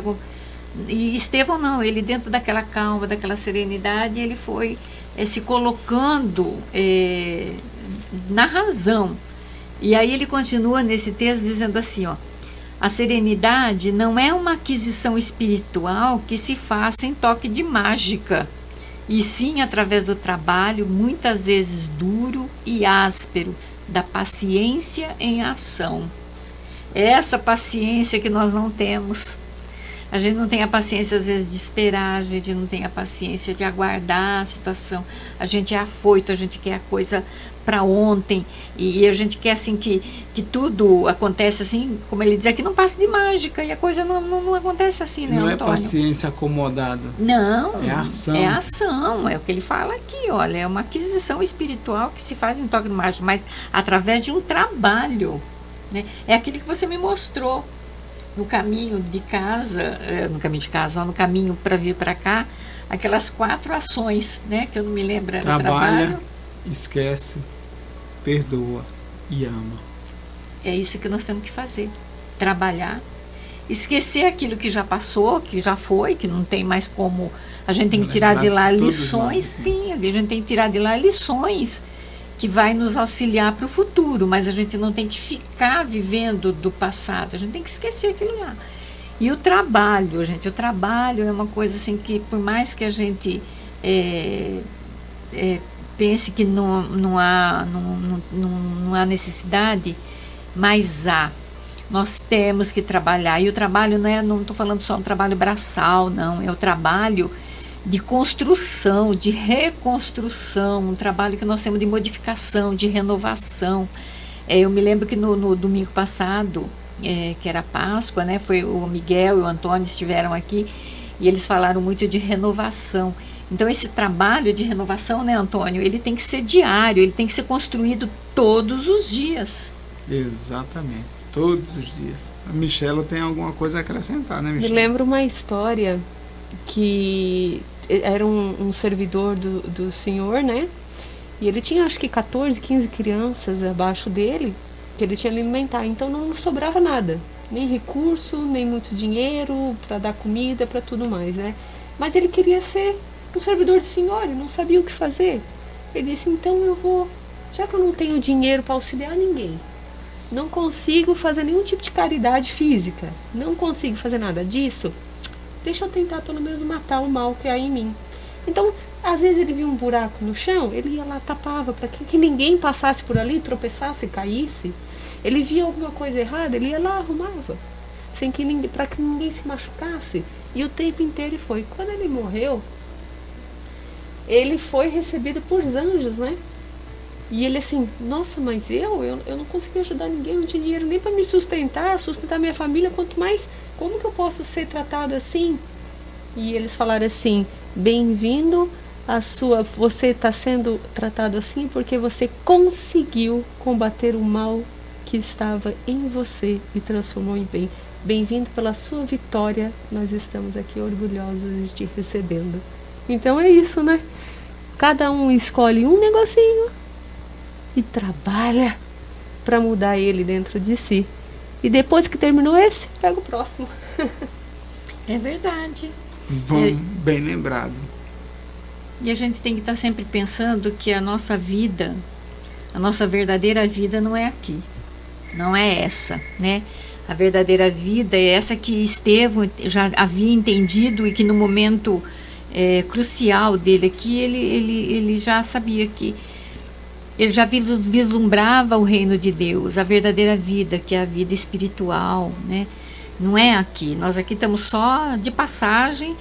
S2: E Estevão não, ele dentro daquela calma, daquela serenidade, ele foi se colocando na razão. E aí ele continua nesse texto dizendo assim, ó, a serenidade não é uma aquisição espiritual que se faça em toque de mágica, e sim através do trabalho, muitas vezes duro e áspero, da paciência em ação. É essa paciência que nós não temos. A gente não tem a paciência, às vezes, de esperar, a gente não tem a paciência de aguardar a situação. A gente é afoito, a gente quer a coisa para ontem, e a gente quer assim que tudo acontece assim, como ele diz aqui, não passe de mágica, e a coisa não acontece assim, né,
S3: Não
S2: Antônio?
S3: é paciência acomodada.
S2: Não,
S3: é ação.
S2: É ação, é o que ele fala aqui, olha, é uma aquisição espiritual que se faz em toque de mágica, mas através de um trabalho, né? É aquilo que você me mostrou no caminho de casa, no caminho para vir para cá, aquelas 4 ações, né, que eu não me lembro, era
S3: trabalho, esquece, perdoa e ama.
S2: É isso que nós temos que fazer, trabalhar, esquecer aquilo que já passou, que já foi, que não tem mais como, a gente tem que tirar de lá lições, sim, a gente tem que tirar de lá lições que vai nos auxiliar para o futuro, mas a gente não tem que ficar vivendo do passado, a gente tem que esquecer aquilo lá. E o trabalho, gente, o trabalho é uma coisa assim que, por mais que a gente pense que não há necessidade, mas há. Nós temos que trabalhar, e o trabalho não estou falando só um trabalho braçal, não, é o trabalho de construção, de reconstrução, um trabalho que nós temos de modificação, de renovação. Eu me lembro que no domingo passado, que era Páscoa, né, foi o Miguel e o Antônio estiveram aqui, e eles falaram muito de renovação. Então esse trabalho de renovação, né, Antônio, ele tem que ser diário, ele tem que ser construído todos os dias.
S3: Exatamente, todos os dias. A Michela tem alguma coisa a acrescentar, né, Michela?
S5: Me lembro uma história que era um servidor do senhor, né? E ele tinha acho que 14, 15 crianças abaixo dele, que ele tinha que alimentar, então não sobrava nada, nem recurso, nem muito dinheiro para dar comida, para tudo mais, né? Mas ele queria ser um servidor do senhor, ele não sabia o que fazer. Ele disse, então eu vou, já que eu não tenho dinheiro para auxiliar ninguém, não consigo fazer nenhum tipo de caridade física, não consigo fazer nada disso, deixa eu tentar pelo menos matar o mal que há em mim. Então, às vezes ele via um buraco no chão, ele ia lá, tapava, para que ninguém passasse por ali, tropeçasse, caísse. Ele via alguma coisa errada, ele ia lá, arrumava, para que ninguém se machucasse. E o tempo inteiro ele foi. Quando ele morreu, ele foi recebido por anjos, né? E ele assim, nossa, mas eu não consegui ajudar ninguém, não tinha dinheiro nem para me sustentar minha família, quanto mais, como que eu posso ser tratado assim? E eles falaram assim, bem-vindo você está sendo tratado assim porque você conseguiu combater o mal que estava em você e transformou em bem. Bem-vindo pela sua vitória, nós estamos aqui orgulhosos de te recebendo. Então é isso, né? Cada um escolhe um negocinho e trabalha para mudar ele dentro de si. E depois que terminou esse, pega o próximo.
S2: É verdade.
S3: Bom, bem lembrado.
S2: E a gente tem que estar sempre pensando que a nossa vida, a nossa verdadeira vida não é aqui. Não é essa, né? A verdadeira vida é essa que Estevão já havia entendido e que no momento crucial dele aqui, ele já sabia que ele já vislumbrava o reino de Deus, a verdadeira vida, que é a vida espiritual, né? Não é aqui. Nós aqui estamos só de passagem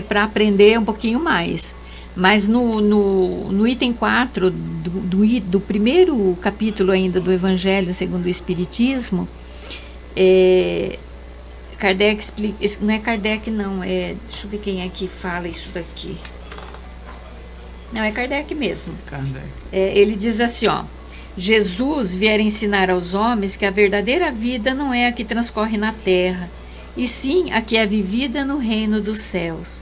S2: para aprender um pouquinho mais. Mas no item 4 do primeiro capítulo ainda do Evangelho segundo o Espiritismo, Kardec explica, não é Kardec não, deixa eu ver quem é que fala isso daqui. Não, é Kardec mesmo.
S3: Kardec.
S2: Ele diz assim, ó: Jesus vier ensinar aos homens que a verdadeira vida não é a que transcorre na terra, e sim a que é vivida no reino dos céus.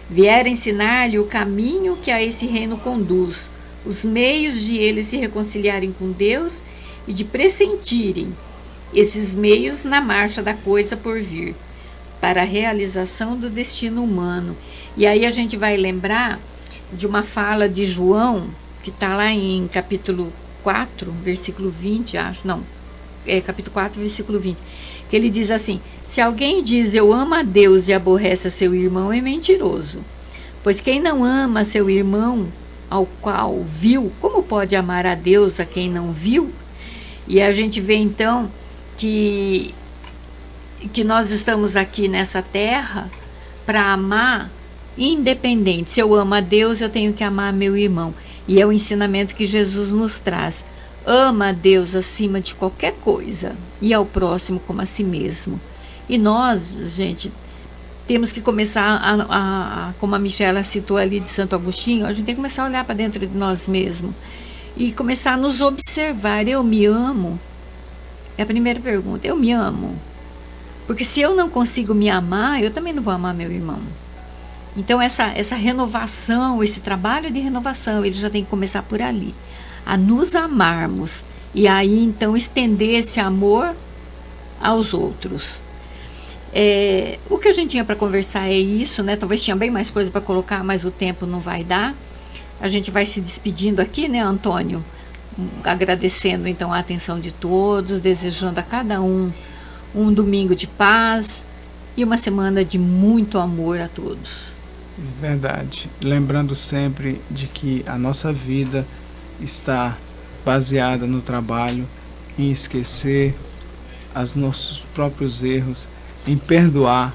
S2: Vier ensinar-lhe o caminho que a esse reino conduz, os meios de eles se reconciliarem com Deus e de pressentirem esses meios na marcha da coisa por vir, para a realização do destino humano. E aí a gente vai lembrar de uma fala de João, que está lá em capítulo 4, versículo 20, acho, não, capítulo 4, versículo 20, que ele diz assim: se alguém diz eu amo a Deus e aborrece a seu irmão, é mentiroso, pois quem não ama seu irmão ao qual viu, como pode amar a Deus a quem não viu? E a gente vê então que nós estamos aqui nessa terra para amar independente. Se eu amo a Deus, eu tenho que amar meu irmão. E é o ensinamento que Jesus nos traz. Ama a Deus acima de qualquer coisa e ao próximo como a si mesmo. E nós, gente, temos que começar como a Michela citou ali de Santo Agostinho, a gente tem que começar a olhar para dentro de nós mesmos e começar a nos observar. Eu me amo? É a primeira pergunta. Eu me amo? Porque se eu não consigo me amar, eu também não vou amar meu irmão. Então essa renovação, esse trabalho de renovação, ele já tem que começar por ali, a nos amarmos e aí então estender esse amor aos outros. O que a gente tinha para conversar é isso, né? Talvez tinha bem mais coisa para colocar, mas o tempo não vai dar. A gente vai se despedindo aqui, né, Antônio? Agradecendo então a atenção de todos, desejando a cada um domingo de paz e uma semana de muito amor a todos.
S3: Verdade. Lembrando sempre de que a nossa vida está baseada no trabalho, em esquecer os nossos próprios erros, em perdoar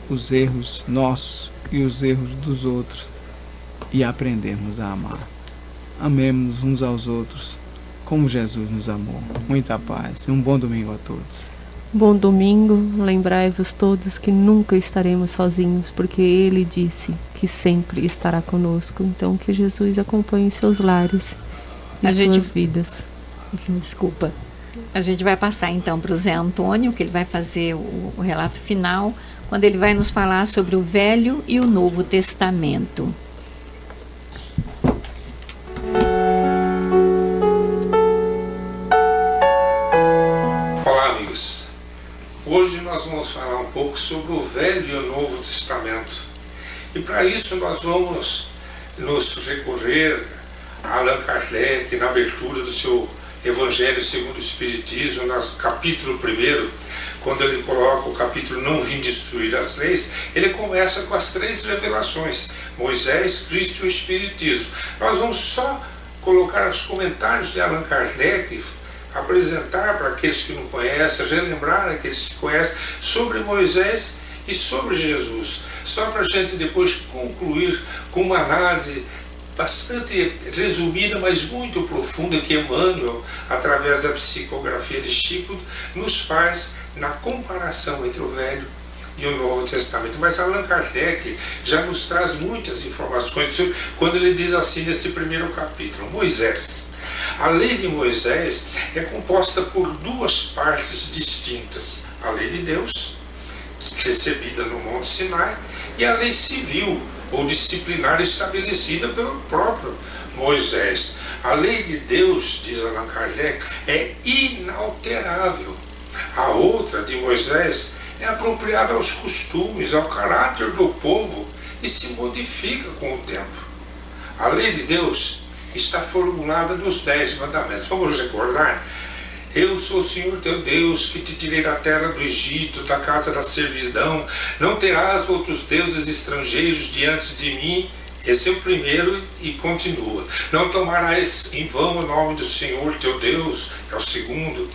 S3: os erros nossos e os erros dos outros e aprendermos a amar. Amemos uns aos outros como Jesus nos amou. Muita paz e um bom domingo a todos.
S5: Bom domingo, lembrai-vos todos que nunca estaremos sozinhos, porque Ele disse que sempre estará conosco. Então que Jesus acompanhe seus lares e suas vidas.
S2: Desculpa. A gente vai passar então para o Zé Antônio, que ele vai fazer o relato final, quando ele vai nos falar sobre o Velho e o Novo Testamento.
S1: Hoje nós vamos falar um pouco sobre o Velho e o Novo Testamento. E para isso nós vamos nos recorrer a Allan Kardec, na abertura do seu Evangelho segundo o Espiritismo, no capítulo 1, quando ele coloca o capítulo Não Vim Destruir as Leis, ele começa com as 3 revelações, Moisés, Cristo e o Espiritismo. Nós vamos só colocar os comentários de Allan Kardec, apresentar para aqueles que não conhecem, relembrar aqueles que conhecem sobre Moisés e sobre Jesus, só para a gente depois concluir com uma análise bastante resumida, mas muito profunda, que Emmanuel, através da psicografia de Chico, nos faz na comparação entre o Velho e o Novo Testamento. Mas Allan Kardec já nos traz muitas informações quando ele diz assim nesse primeiro capítulo: Moisés. A lei de Moisés é composta por duas partes distintas: a lei de Deus, recebida no Monte Sinai, e a lei civil ou disciplinar estabelecida pelo próprio Moisés. A lei de Deus, diz Allan Kardec, é inalterável. A outra, de Moisés, é apropriada aos costumes, ao caráter do povo e se modifica com o tempo. A lei de Deus está formulada nos 10 mandamentos. Vamos recordar? Eu sou o Senhor teu Deus, que te tirei da terra do Egito, da casa da servidão. Não terás outros deuses estrangeiros diante de mim. Esse é o primeiro e continua. Não tomarás em vão o nome do Senhor teu Deus. É o segundo.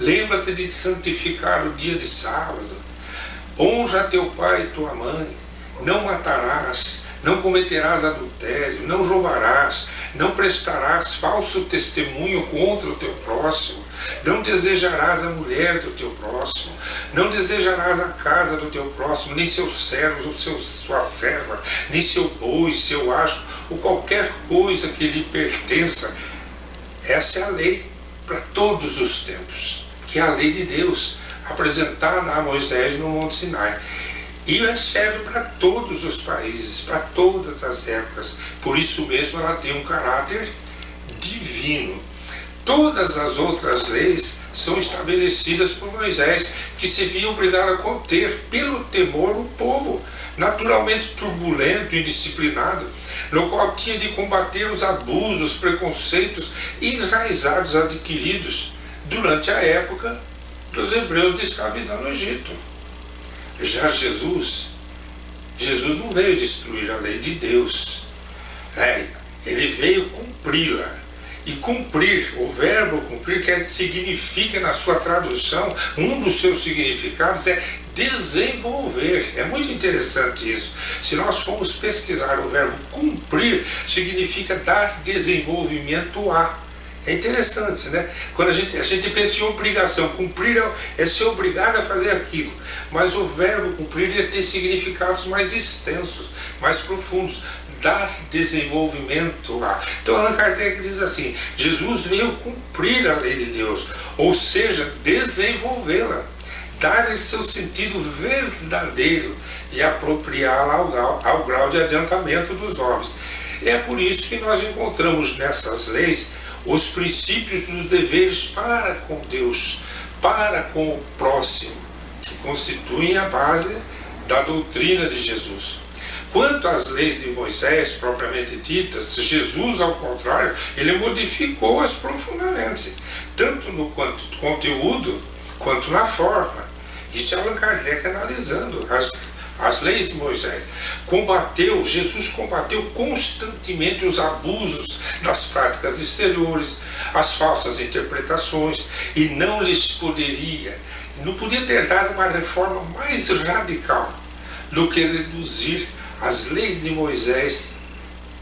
S1: Lembra-te de santificar o dia de sábado. Honra teu pai e tua mãe. Não matarás. Não cometerás adultério. Não roubarás. Não prestarás falso testemunho contra o teu próximo. Não desejarás a mulher do teu próximo. Não desejarás a casa do teu próximo, nem seus servos, ou sua serva, nem seu boi, seu asno, ou qualquer coisa que lhe pertença. Essa é a lei para todos os tempos, que é a lei de Deus, apresentada a Moisés no Monte Sinai. E serve para todos os países, para todas as épocas. Por isso mesmo ela tem um caráter divino. Todas as outras leis são estabelecidas por Moisés, que se via obrigado a conter, pelo temor, um povo naturalmente turbulento e indisciplinado, no qual tinha de combater os abusos, preconceitos enraizados adquiridos durante a época dos hebreus de escravidão no Egito. Já Jesus não veio destruir a lei de Deus, ele veio cumpri-la. E cumprir, o verbo cumprir, que significa na sua tradução, um dos seus significados é desenvolver. É muito interessante isso. Se nós formos pesquisar o verbo cumprir, significa dar desenvolvimento a. É interessante, né? Quando a gente pensa em obrigação, cumprir é ser obrigado a fazer aquilo. Mas o verbo cumprir ele tem significados mais extensos, mais profundos. Dar desenvolvimento a. Então Allan Kardec diz assim: Jesus veio cumprir a lei de Deus, ou seja, desenvolvê-la, dar-lhe seu sentido verdadeiro e apropriá-la ao grau de adiantamento dos homens. É por isso que nós encontramos nessas leis os princípios dos deveres para com Deus, para com o próximo, que constituem a base da doutrina de Jesus. Quanto às leis de Moisés, propriamente ditas, Jesus, ao contrário, ele modificou-as profundamente, tanto no conteúdo quanto na forma. Isso é Allan Kardec analisando as leis de Moisés. Jesus combateu constantemente os abusos das práticas exteriores, as falsas interpretações, e não podia ter dado uma reforma mais radical do que reduzir as leis de Moisés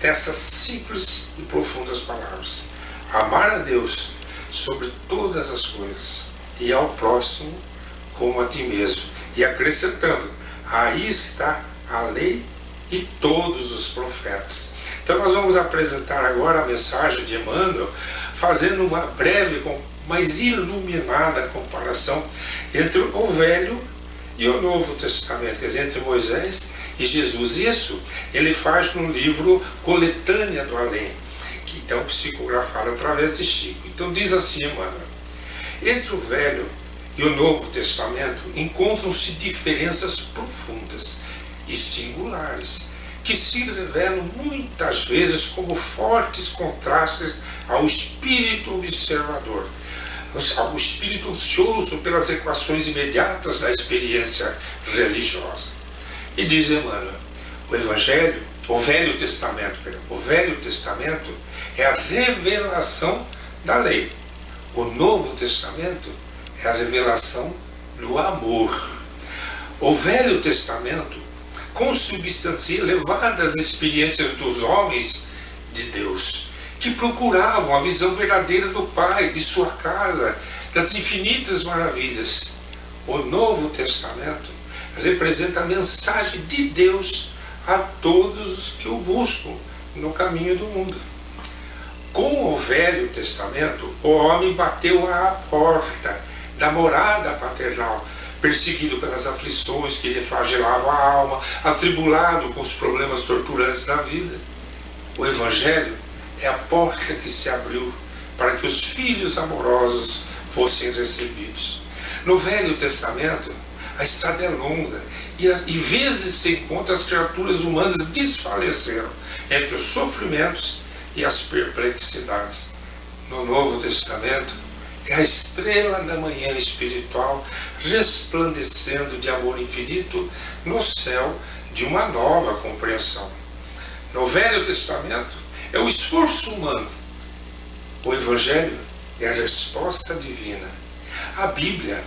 S1: dessas simples e profundas palavras: amar a Deus sobre todas as coisas e ao próximo como a ti mesmo. E acrescentando: aí está a lei e todos os profetas. Então nós vamos apresentar agora a mensagem de Emmanuel, fazendo uma breve, mas iluminada comparação entre o Velho e o Novo Testamento, quer dizer, entre Moisés e Jesus. Isso ele faz no livro Coletânea do Além, que então psicografado através de Chico. Então diz assim Emmanuel: entre o Velho e o Novo Testamento encontram-se diferenças profundas e singulares, que se revelam muitas vezes como fortes contrastes ao espírito observador, ao espírito ansioso pelas equações imediatas da experiência religiosa. E diz Emmanuel: o Velho Testamento é a revelação da lei. O Novo Testamento é a revelação do amor. O Velho Testamento consubstancia elevadas experiências dos homens de Deus, que procuravam a visão verdadeira do Pai, de sua casa, das infinitas maravilhas. O Novo Testamento representa a mensagem de Deus a todos os que o buscam no caminho do mundo. Com o Velho Testamento, o homem bateu à porta da morada paternal, perseguido pelas aflições que lhe flagelavam a alma, atribulado com os problemas torturantes da vida. O Evangelho é a porta que se abriu para que os filhos amorosos fossem recebidos. No Velho Testamento, a estrada é longa e vezes se encontra as criaturas humanas desfaleceram entre os sofrimentos e as perplexidades. No Novo Testamento, é a estrela da manhã espiritual resplandecendo de amor infinito no céu de uma nova compreensão. No Velho Testamento, é o esforço humano. O Evangelho é a resposta divina. A Bíblia,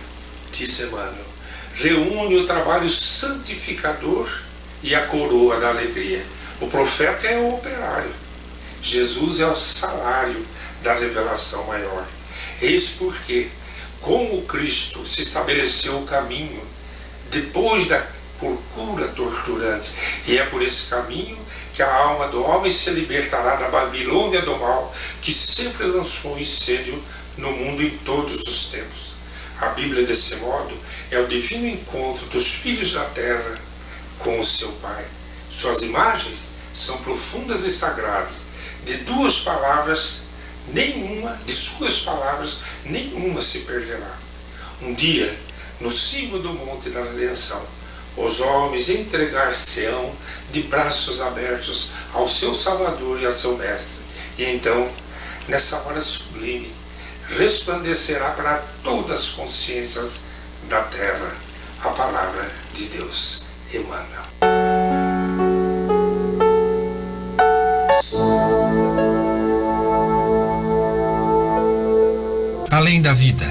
S1: diz Emmanuel, reúne o trabalho santificador e a coroa da alegria. O profeta é o operário. Jesus é o salário da revelação maior. Eis porque, como Cristo se estabeleceu o caminho depois da procura torturante, e é por esse caminho que a alma do homem se libertará da Babilônia do mal, que sempre lançou incêndio no mundo em todos os tempos. A Bíblia, desse modo, é o divino encontro dos filhos da terra com o seu Pai. Suas imagens são profundas e sagradas. De suas palavras, nenhuma se perderá. Um dia, no cimo do monte da redenção, os homens entregar-se-ão de braços abertos ao seu Salvador e a seu Mestre. E então, nessa hora sublime, resplandecerá para todas as consciências da terra a palavra de Deus. Emmanuel. Além da vida,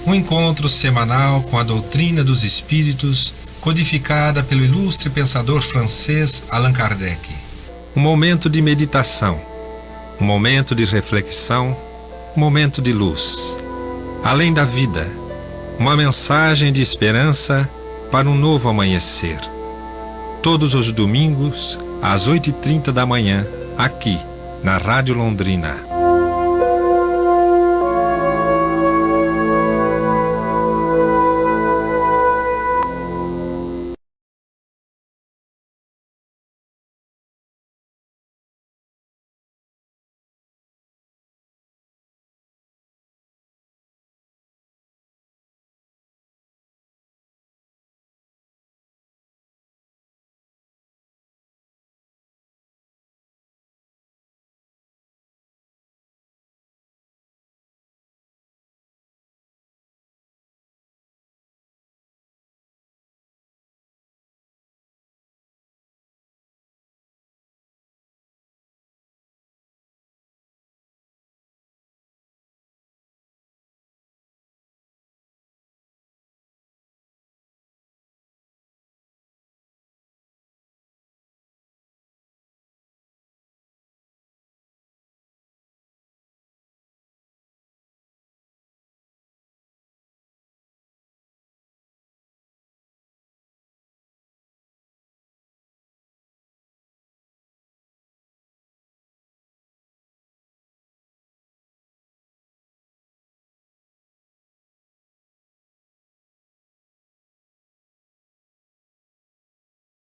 S1: um encontro semanal com a doutrina dos espíritos, codificada pelo ilustre pensador francês Allan Kardec. Um momento de meditação, um momento de reflexão, um momento de luz. Além da vida, uma mensagem de esperança para um novo amanhecer. Todos os domingos, às 8h30 da manhã, aqui, na Rádio Londrina.